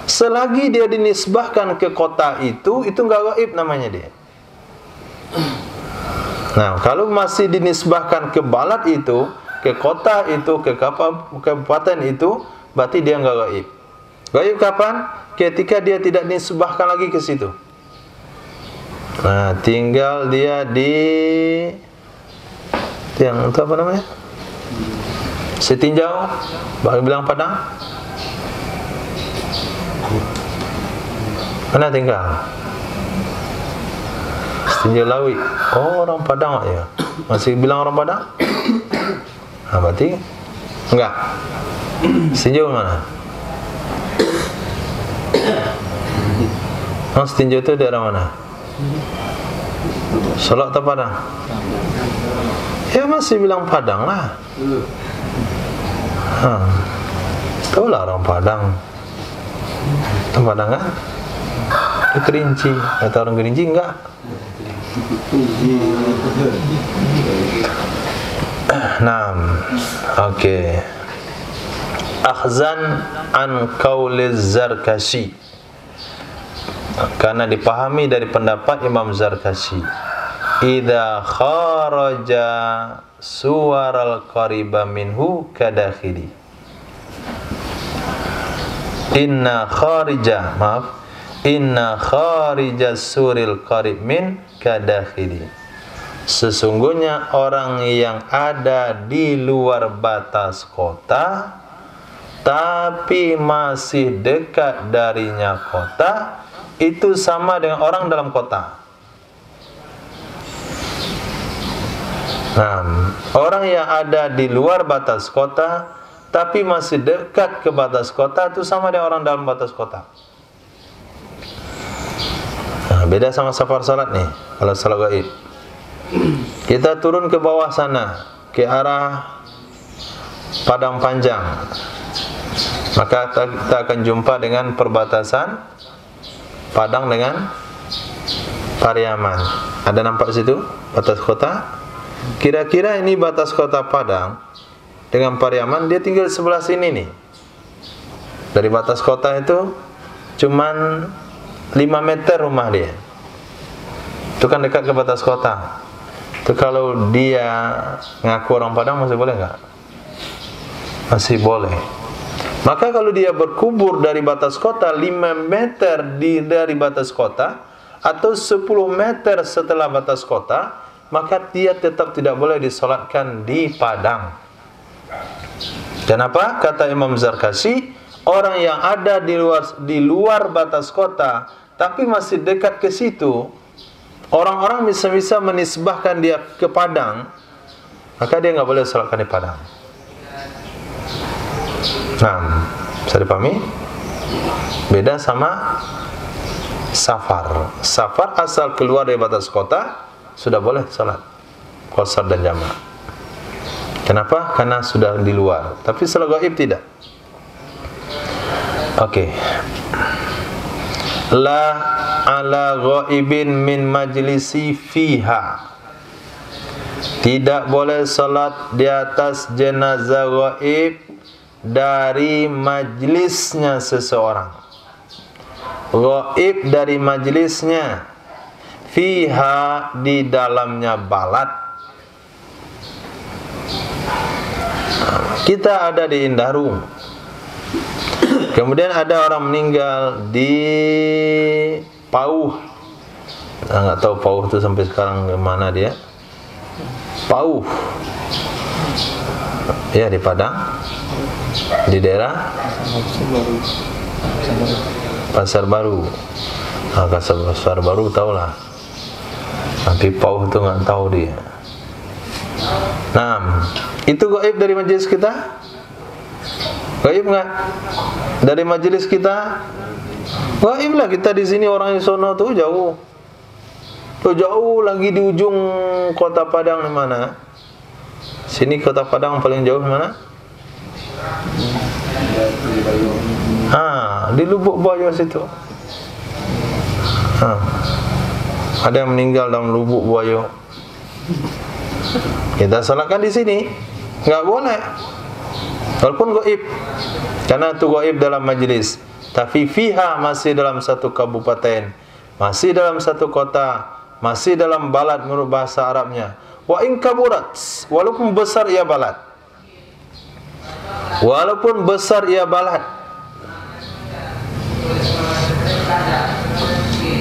Selagi dia dinisbahkan ke kota itu nggak gaib namanya dia. Nah, kalau masih dinisbahkan ke balad itu, ke kota itu, ke kabupaten itu, berarti dia nggak gaib. Gaib kapan? Ketika dia tidak dinisbahkan lagi ke situ. Nah, tinggal dia di yang itu apa namanya? Setinjau, bagi bilang Padang. Mana tinggal? Setinjau Lawi. Oh, orang Padang ya. Masih bilang orang Padang? Nah, berarti enggak. Setinjau mana? Oh, setinjau itu daerah mana? Solok atau Padang? Ya masih bilang Padang lah. Tahu lah orang Padang. Itu Padang kan? Itu Kerinci. Atau orang Kerinci enggak? Oke. Akhzan an qauliz Zarkashi. Karena dipahami dari pendapat Imam Zarkashi. Idza kharaja suwaral qariba minhu kadakhili. Inna kharija suril qarib min kadakhili. Sesungguhnya orang yang ada di luar batas kota tapi masih dekat darinya kota, itu sama dengan orang dalam kota. Nah, orang yang ada di luar batas kota tapi masih dekat ke batas kota itu sama dengan orang dalam batas kota. Nah, beda sama safar salat nih. Kalau salat gaib, kita turun ke bawah sana, ke arah Padang Panjang, maka kita akan jumpa dengan perbatasan Padang dengan Pariaman. Ada nampak situ batas kota? Kira-kira ini batas kota Padang dengan Pariaman, dia tinggal sebelah sini nih. Dari batas kota itu cuman 5 meter rumah dia. Itu kan dekat ke batas kota. Itu kalau dia ngaku orang Padang masih boleh nggak? Masih boleh. Maka kalau dia berkubur dari batas kota 5 meter dari batas kota atau 10 meter setelah batas kota, maka dia tetap tidak boleh disolatkan di padang. Kenapa? Kata Imam Zarkashi, orang yang ada di luar batas kota tapi masih dekat ke situ, orang-orang bisa menisbahkan dia ke padang, maka dia nggak boleh solatkan di padang. Nah, bisa dipahami? Beda sama safar. Safar asal keluar dari batas kota sudah boleh salat qasar dan jamaah. Kenapa? Karena sudah di luar. Tapi salat gaib tidak. Oke. La ala ghaibin min majlisi fiha. Tidak boleh salat di atas jenazah gaib dari majlisnya seseorang. Gaib dari majlisnya, fiha di dalamnya balad. Kita ada di Indarung, kemudian ada orang meninggal di Pauh. Nggak tahu Pauh itu sampai sekarang kemana dia. Pauh, ya di Padang, di daerah Pasar Baru. Nah, Pasar Baru tahulah. Tapi Pauh itu nggak tahu dia. Nah, itu gaib dari majelis kita? Gaib nggak? Dari majelis kita? Gaib lah, kita di sini orang yang sono tuh jauh. Tuh jauh lagi di ujung kota Padang di mana? Sini kota Padang paling jauh di mana? Di Lubuk Buaya situ. Ada yang meninggal dalam Lubuk Buaya. Kita salatkan di sini, nggak boleh. Walaupun gaib, karena itu gaib dalam majlis. Tapi fiha masih dalam satu kabupaten, masih dalam satu kota, masih dalam balad menurut bahasa Arabnya. Wa in kaburat, walaupun besar ia balad. Walaupun besar ia balad.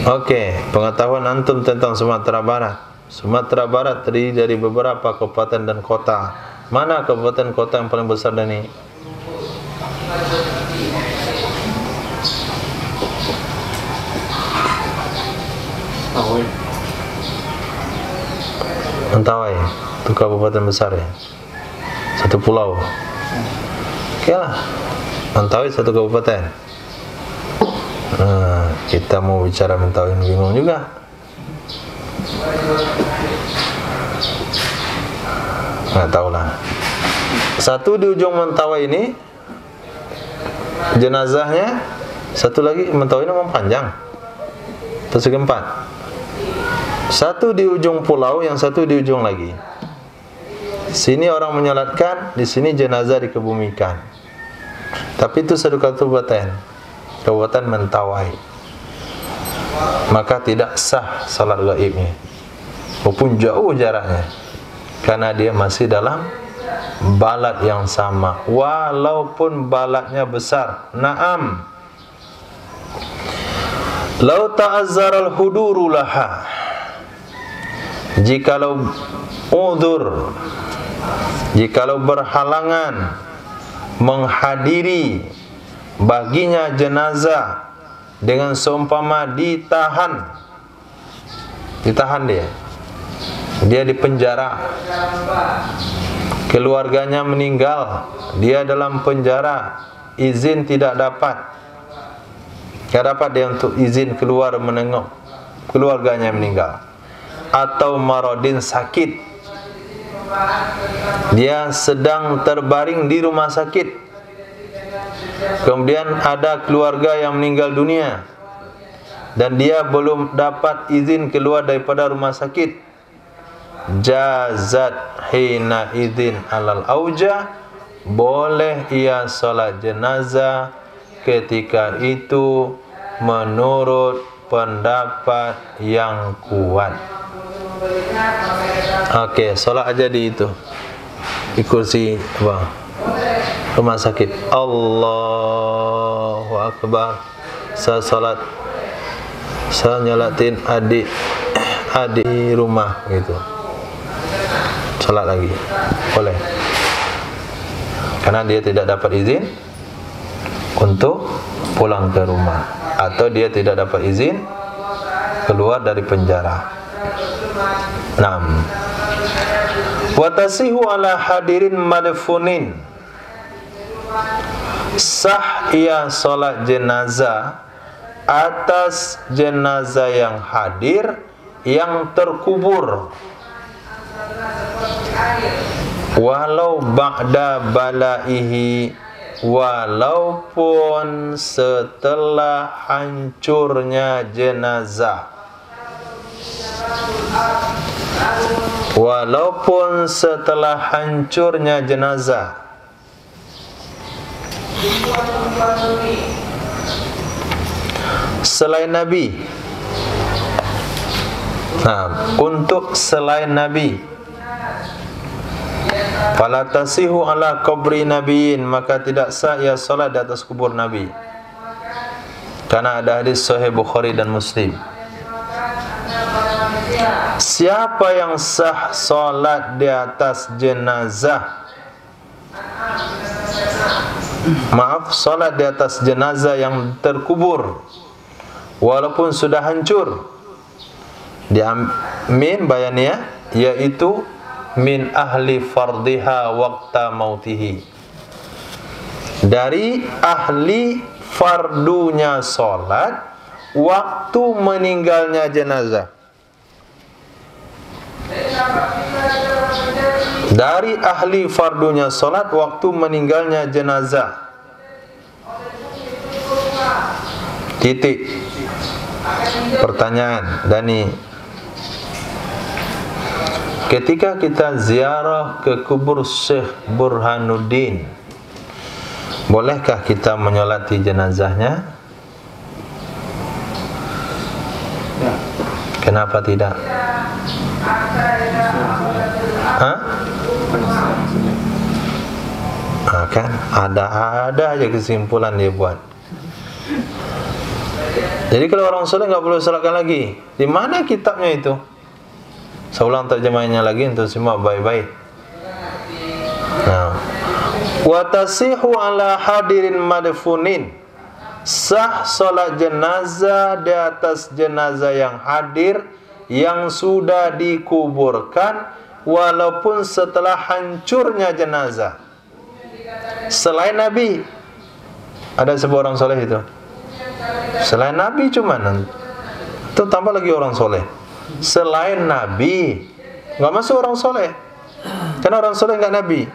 Oke, pengetahuan antum tentang Sumatera Barat. Sumatera Barat terdiri dari beberapa kabupaten dan kota. Mana kabupaten kota yang paling besar dan ini? Mentawai, itu kabupaten besar ya. Satu pulau. Oke lah, Mentawai satu kabupaten. Nah, kita mau bicara Mentawai bingung juga. Nggak tahu lah. Satu di ujung Mentawai ini jenazahnya, satu lagi Mentawai ini memang panjang. Persegi 4. Satu di ujung pulau, yang satu di ujung lagi. Sini orang menyolatkan, di sini jenazah dikebumikan. Tapi itu satu kabupaten, Kabupaten Mentawai. Maka tidak sah salat gaibnya, walaupun jauh jaraknya, karena dia masih dalam balad yang sama, walaupun baladnya besar. Naam, lau ta'azzaral huduru laha, jikalau udzur, jikalau berhalangan menghadiri baginya jenazah dengan seumpama ditahan dia di penjara, keluarganya meninggal, dia dalam penjara, izin tidak dapat, dia untuk izin keluar menengok keluarganya meninggal. Atau maradin, sakit, dia sedang terbaring di rumah sakit, kemudian ada keluarga yang meninggal dunia dan dia belum dapat izin keluar daripada rumah sakit, jazat hina idzin alal auja, boleh ia salat jenazah ketika itu menurut pendapat yang kuat. Oke, salat aja di itu, di kursi apa? rumah sakit, Allahu Akbar, saya salat, saya nyolatin adik rumah gitu, salat lagi, boleh, karena dia tidak dapat izin untuk pulang ke rumah, atau dia tidak dapat izin keluar dari penjara. 6. Wa tasihu ala hadirin madfunin, sah ia solat jenazah atas jenazah yang hadir yang terkubur, walau ba'da balaihi, walaupun setelah hancurnya jenazah, walaupun setelah hancurnya jenazah. Selain Nabi. Nah, untuk selain Nabi, fala tasihu ala qabri nabiyyin, maka tidak sah ia salat di atas kubur Nabi, karena ada hadis sahih Bukhari dan Muslim. Siapa yang sah salat di atas jenazah, salat di atas jenazah yang terkubur walaupun sudah hancur, min bayannya yaitu min ahli fardiha waqta mautihi, dari ahli fardunya salat waktu meninggalnya jenazah, dari ahli fardunya salat waktu meninggalnya jenazah. Titik. Pertanyaan Dani, ketika kita ziarah ke kubur Syekh Burhanuddin, bolehkah kita menyolati jenazahnya? Ya. Kenapa tidak? Hah? Kan ada aja kesimpulan dia buat. Jadi kalau orang soleh nggak boleh salatkan lagi. Di mana kitabnya itu? Saya ulang terjemahnya lagi untuk semua baik-baik. Nah, wa tasihu ala hadirin madfunin, sah salat jenazah di atas jenazah yang hadir yang sudah dikuburkan walaupun setelah hancurnya jenazah. Selain Nabi, ada sebuah orang soleh itu. Selain Nabi cuman itu tambah lagi orang soleh. Selain Nabi nggak masuk orang soleh, karena orang soleh nggak Nabi.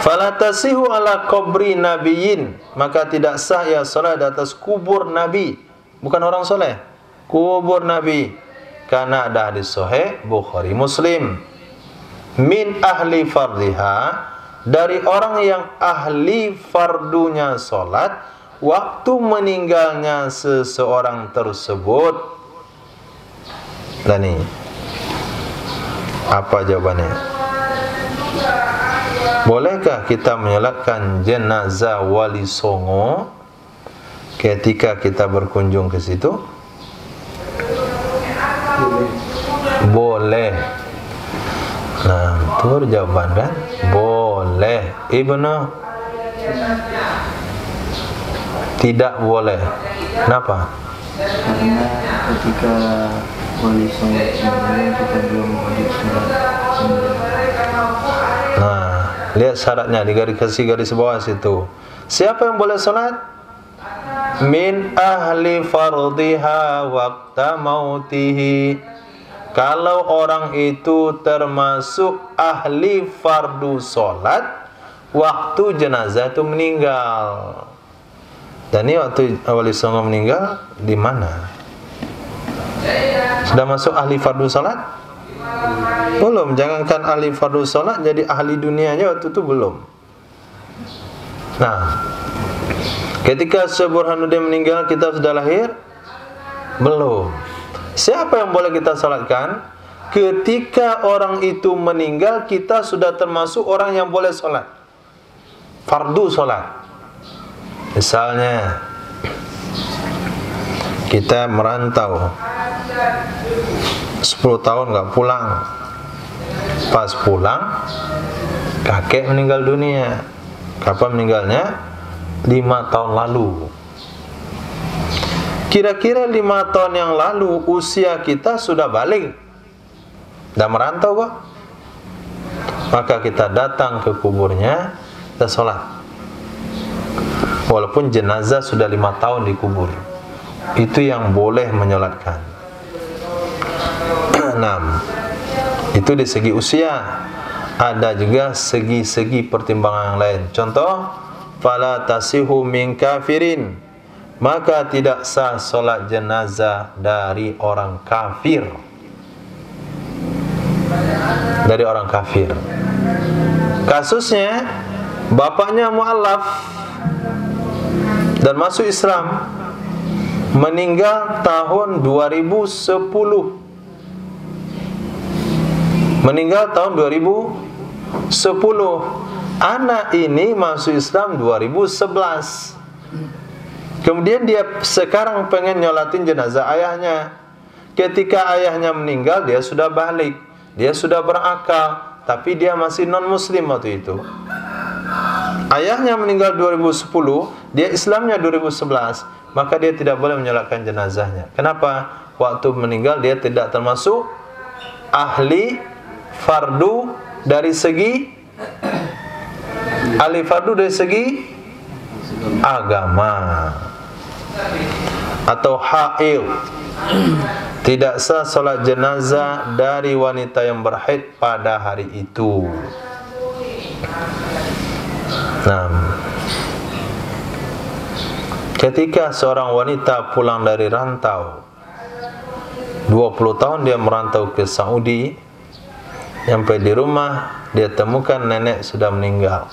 Fala tasihu ala qabri nabiyyin, maka tidak sah ya salat di atas kubur Nabi, bukan orang soleh, kubur Nabi, karena ada hadis sahih Bukhari Muslim, min ahli fardhiha, dari orang yang ahli fardunya salat waktu meninggalnya seseorang tersebut. Dan ini apa jawabannya? Bolehkah kita menyolatkan jenazah Wali Songo ketika kita berkunjung ke situ? Boleh. Nah, itu jawaban kan? Boleh. Ibnu tidak boleh. Kenapa? Karena ketika Wali Songo kita belum wajib sholat. Nah, lihat syaratnya di garis bawah situ. Siapa yang boleh sholat? Min ahli fardhiha waqta mautihi. Kalau orang itu termasuk ahli fardu sholat waktu jenazah itu meninggal. Dan ini waktu Wali Songo meninggal di mana? Sudah masuk ahli fardu salat? Belum. Jangankan ahli fardu salat, jadi ahli dunianya waktu itu belum. Nah, ketika Syekh Burhanuddin meninggal, kita sudah lahir? Belum. Siapa yang boleh kita salatkan? Ketika orang itu meninggal, kita sudah termasuk orang yang boleh salat. fardu sholat. Misalnya kita merantau 10 tahun nggak pulang, pas pulang kakek meninggal dunia. Kapan meninggalnya? 5 tahun lalu. Kira-kira 5 tahun yang lalu usia kita sudah balik, udah merantau kok. Maka kita datang ke kuburnya, kita sholat, walaupun jenazah sudah 5 tahun dikubur. Itu yang boleh menyolatkan. 6. Itu di segi usia. Ada juga segi-segi pertimbangan yang lain. Contoh, fala tasihu min kafirin, maka tidak sah solat jenazah dari orang kafir. Dari orang kafir. Kasusnya, bapaknya mu'allaf dan masuk Islam, meninggal tahun 2010. Meninggal tahun 2010. Anak ini masuk Islam 2011. Kemudian dia sekarang pengen nyolatin jenazah ayahnya. Ketika ayahnya meninggal, dia sudah balik, dia sudah berakal, tapi dia masih non-muslim waktu itu. Ayahnya meninggal 2010, dia Islamnya 2011, maka dia tidak boleh menyolatkan jenazahnya. Kenapa? Waktu meninggal dia tidak termasuk ahli fardu dari segi ahli fardu dari segi agama. Atau haid, tidak sah solat jenazah dari wanita yang berhaid pada hari itu. Ketika seorang wanita pulang dari rantau, 20 tahun dia merantau ke Saudi, sampai di rumah dia temukan nenek sudah meninggal.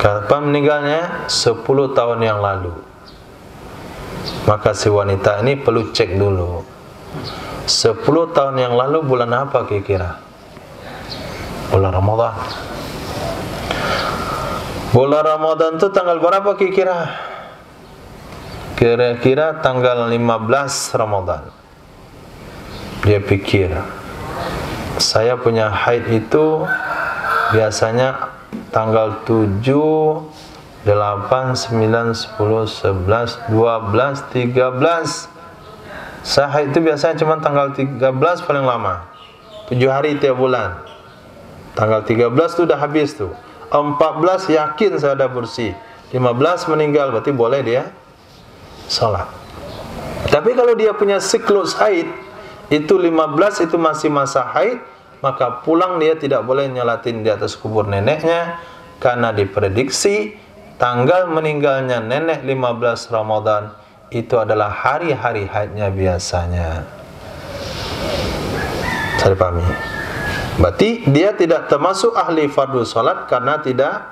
Kapan meninggalnya? 10 tahun yang lalu. Maka si wanita ini perlu cek dulu, 10 tahun yang lalu bulan apa kira-kira? Bulan Ramadan. Bulan Ramadan itu tanggal berapa kira-kira? Kira-kira tanggal 15 Ramadan. Dia pikir, saya punya haid itu biasanya tanggal 7, 8, 9, 10, 11, 12, 13. Saya haid itu biasanya cuma tanggal 13 paling lama, 7 hari tiap bulan. Tanggal 13 itu udah habis tuh. 14 yakin saya udah bersih, 15 meninggal, berarti boleh dia sholat. Tapi kalau dia punya siklus haid, itu 15 itu masih masa haid, maka pulang dia tidak boleh nyolatin di atas kubur neneknya, karena diprediksi tanggal meninggalnya nenek 15 Ramadan itu adalah hari-hari haidnya biasanya. Saya pahami. Berarti dia tidak termasuk ahli fardu sholat karena tidak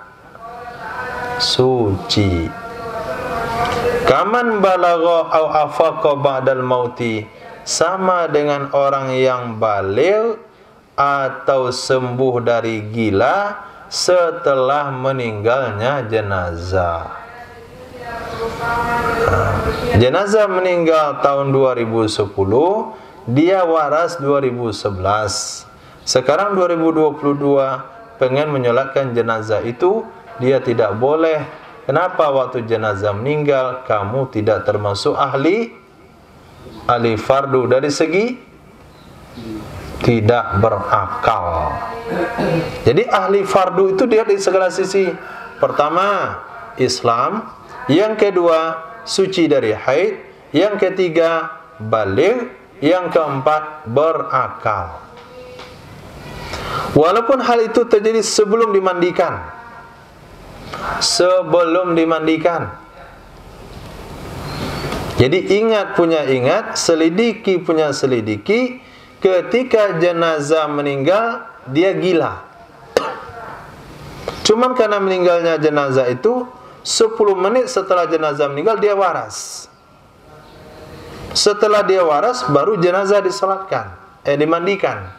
suci. Kaman balagha au afaqa ba'dal mauti, sama dengan orang yang baligh atau sembuh dari gila setelah meninggalnya jenazah. Jenazah meninggal tahun 2010, dia waras 2011. Sekarang 2022 pengen menyolatkan jenazah itu, dia tidak boleh. Kenapa? Waktu jenazah meninggal kamu tidak termasuk ahli fardu dari segi tidak berakal. Jadi ahli fardu itu dia di segala sisi. Pertama, Islam. Yang kedua, suci dari haid. Yang ketiga, baligh. Yang keempat, berakal. Walaupun hal itu terjadi sebelum dimandikan. Sebelum dimandikan. Jadi ingat punya ingat, selidiki punya selidiki. Ketika jenazah meninggal, dia gila. Cuman karena meninggalnya jenazah itu 10 menit setelah jenazah meninggal dia waras. Setelah dia waras baru jenazah disolatkan, dimandikan.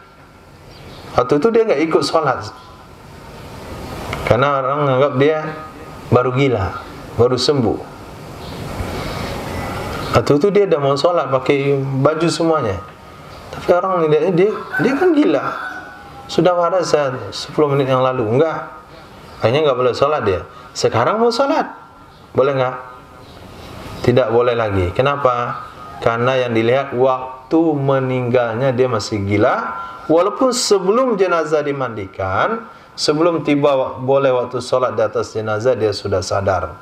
Waktu itu dia nggak ikut sholat. Karena orang menganggap dia baru gila, baru sembuh. Atau itu dia dah mau sholat pakai baju semuanya. Tapi orang melihatnya dia kan gila. Sudah waras 10 menit yang lalu. Enggak. Akhirnya enggak boleh sholat dia. Sekarang mau sholat. Boleh enggak? Tidak boleh lagi. Kenapa? Karena yang dilihat waktu meninggalnya dia masih gila. Walaupun sebelum jenazah dimandikan, sebelum tiba boleh waktu sholat di atas jenazah, dia sudah sadar.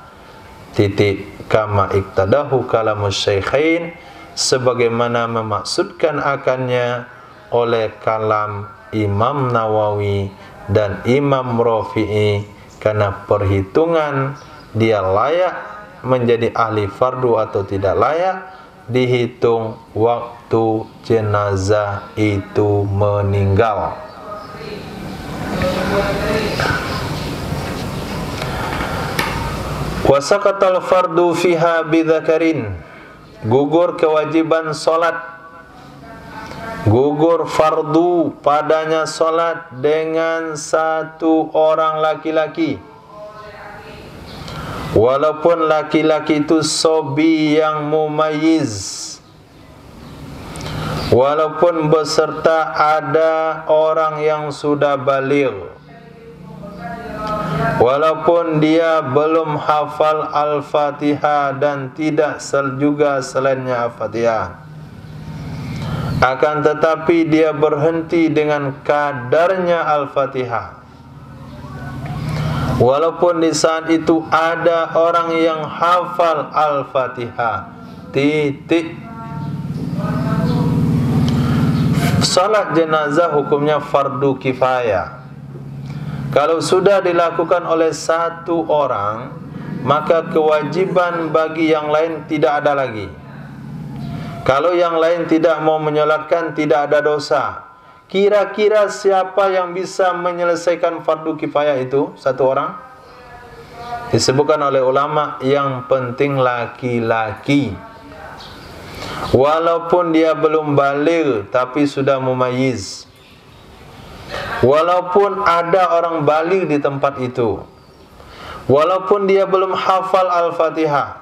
Titik kama iktadahu kalamus syaikhain, sebagaimana memaksudkan akannya oleh kalam Imam Nawawi dan Imam Rafi'i, karena perhitungan dia layak menjadi ahli fardu atau tidak layak dihitung waktu jenazah itu meninggal. Wasaqatal fardu fiha bidzakarin, gugur kewajiban solat, gugur fardu padanya solat dengan satu orang laki-laki, walaupun laki-laki itu sobi yang mumayyiz, walaupun beserta ada orang yang sudah baligh, walaupun dia belum hafal Al-Fatihah dan tidak juga selainnya Al-Fatihah, akan tetapi dia berhenti dengan kadarnya Al-Fatihah, walaupun di saat itu ada orang yang hafal Al-Fatihah. Salat jenazah hukumnya fardu kifayah. Kalau sudah dilakukan oleh satu orang, maka kewajiban bagi yang lain tidak ada lagi. Kalau yang lain tidak mau menyolatkan, tidak ada dosa. Kira-kira siapa yang bisa menyelesaikan fardu kifayah itu? Satu orang? Disebutkan oleh ulama, yang penting laki-laki. Walaupun dia belum baligh tapi sudah mumayyiz. Walaupun ada orang baligh di tempat itu, walaupun dia belum hafal Al-Fatihah,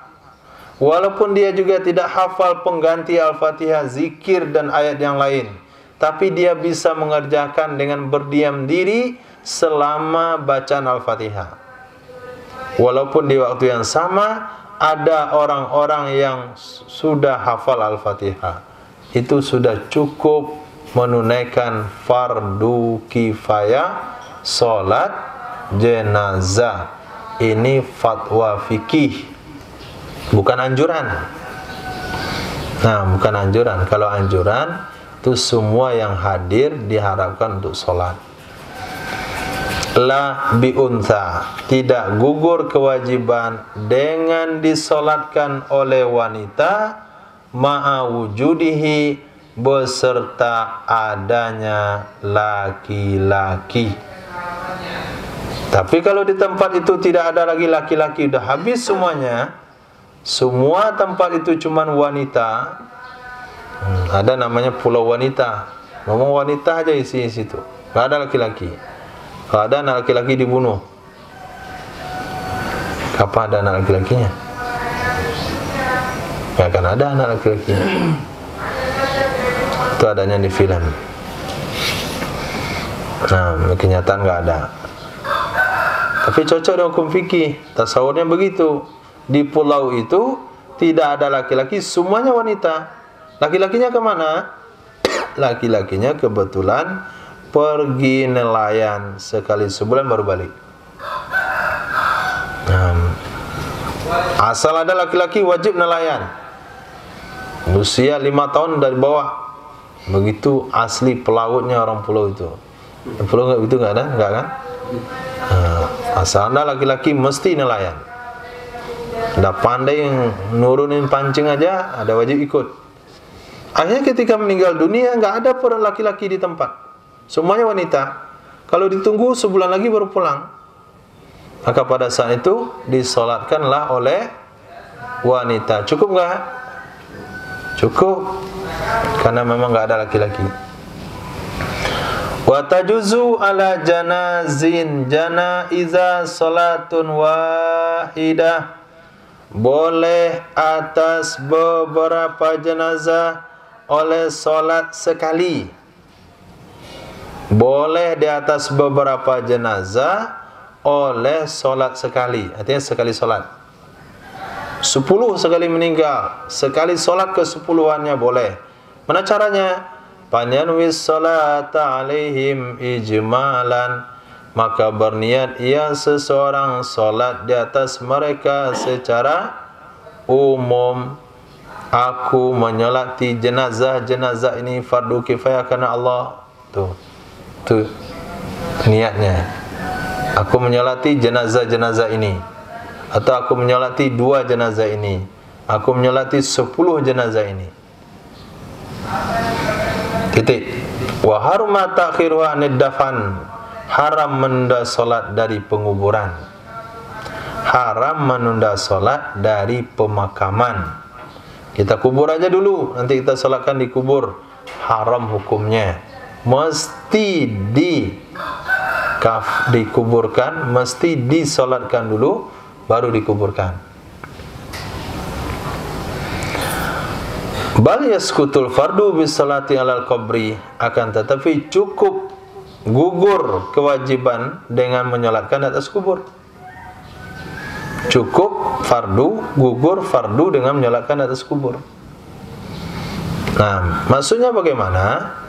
walaupun dia juga tidak hafal pengganti Al-Fatihah, zikir dan ayat yang lain, tapi dia bisa mengerjakan dengan berdiam diri selama bacaan Al-Fatihah. Walaupun di waktu yang sama ada orang-orang yang sudah hafal Al-Fatihah, itu sudah cukup menunaikan fardu kifayah solat jenazah. Ini fatwa fikih, bukan anjuran. Nah, bukan anjuran. Kalau anjuran itu semua yang hadir diharapkan untuk solat. La biuntha, tidak gugur kewajiban dengan disolatkan oleh wanita ma'a wujudihi, beserta adanya laki-laki. Tapi kalau di tempat itu tidak ada lagi laki-laki, sudah habis semuanya, semua tempat itu cuma wanita, ada namanya pulau wanita, ngomong wanita aja isi situ, nggak ada laki-laki. Kalau ada anak laki-laki dibunuh, kapan ada anak laki-lakinya? Nggak akan ada anak laki-lakinya. Itu adanya di film. Nah, kenyataan nggak ada. Tapi cocok dengan hukum fikih. Tasawurnya begitu. Di pulau itu tidak ada laki-laki, semuanya wanita. Laki-lakinya kemana? Laki-lakinya kebetulan pergi nelayan sekali sebulan baru balik. Asal ada laki-laki wajib nelayan. Usia 5 tahun dari bawah. Begitu asli pelautnya orang pulau itu. Pulau enggak begitu, enggak ada? Enggak kan? Asal ada laki-laki mesti nelayan. Dah pandai nurunin pancing aja, ada wajib ikut. Akhirnya ketika meninggal dunia enggak ada pun laki-laki di tempat. Semuanya wanita. Kalau ditunggu sebulan lagi baru pulang. Maka pada saat itu disolatkanlah oleh wanita. Cukup enggak? Cukup. Karena memang enggak ada laki-laki. Wa tajuzu ala janaiza salatun wahidah. Boleh atas beberapa jenazah oleh solat sekali. Boleh di atas beberapa jenazah oleh solat sekali. Artinya sekali solat. 10 sekali meninggal, sekali solat ke-10-annya boleh. Mana caranya? Panyanwis salata alaihim ijmalan, maka berniat ia seseorang solat di atas mereka secara umum. Aku menyolati jenazah-jenazah ini fardu kifayah karena Allah. Tuh niatnya. Aku menyolati jenazah-jenazah ini, atau aku menyolati 2 jenazah ini, aku menyolati 10 jenazah ini. Titik. Wa haruma ta'khiruha nidafan, haram menunda solat dari penguburan. Haram menunda solat dari pemakaman. Kita kubur aja dulu, nanti kita solatkan di kubur. Haram hukumnya. Mesti dikuburkan, mesti disolatkan dulu, baru dikuburkan. Bal yaskutul fardu bisolati alal qabri, akan tetapi cukup gugur kewajiban dengan menyolatkan atas kubur. Cukup fardu, gugur fardu dengan menyolatkan atas kubur. Nah, maksudnya bagaimana?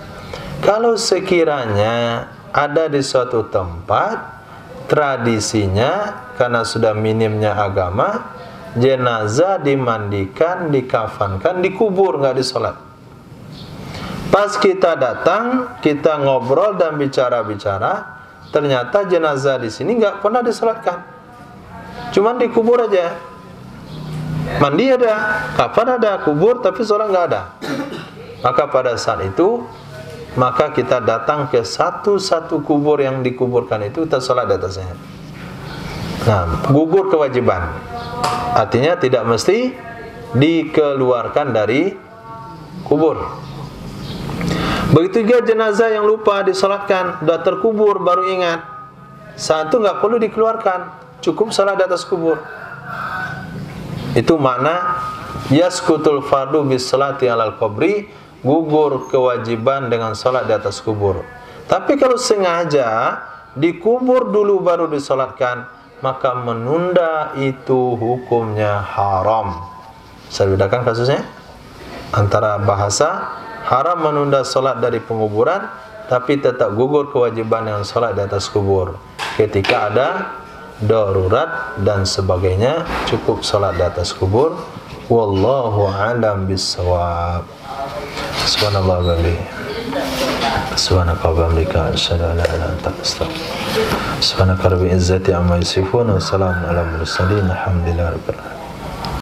Kalau sekiranya ada di suatu tempat, tradisinya karena sudah minimnya agama, jenazah dimandikan, dikafankan, dikubur, nggak disolat. Pas kita datang, kita ngobrol dan bicara-bicara, ternyata jenazah di sini nggak pernah disolatkan. Cuman dikubur aja. Mandi ada, kafan ada, kubur tapi sholat nggak ada. Maka pada saat itu, maka kita datang ke satu-satu kubur yang dikuburkan itu, kita sholat di atasnya. Nah, gugur kewajiban. Artinya tidak mesti dikeluarkan dari kubur. Begitu juga jenazah yang lupa disolatkan, sudah terkubur baru ingat, saat itu nggak perlu dikeluarkan, cukup salat di atas kubur. Itu makna yaskutul fardu bis salati alal qabri, gugur kewajiban dengan salat di atas kubur. Tapi kalau sengaja dikubur dulu baru disolatkan, maka menunda itu hukumnya haram. Saya bedakan kasusnya antara bahasa haram menunda solat dari penguburan, tapi tetap gugur kewajiban yang solat di atas kubur. Ketika ada darurat dan sebagainya, cukup solat di atas kubur. Wallahu a'lam bissawab. Subhanallah wa bihamdihi. Subhanaka wa bihamdika asyhadu an la ilaha illa anta astaghfiruka. Subhanaka rabbil izzati amma yasifun wa salamun alal mursalin. Alhamdulillahirabbil alamin.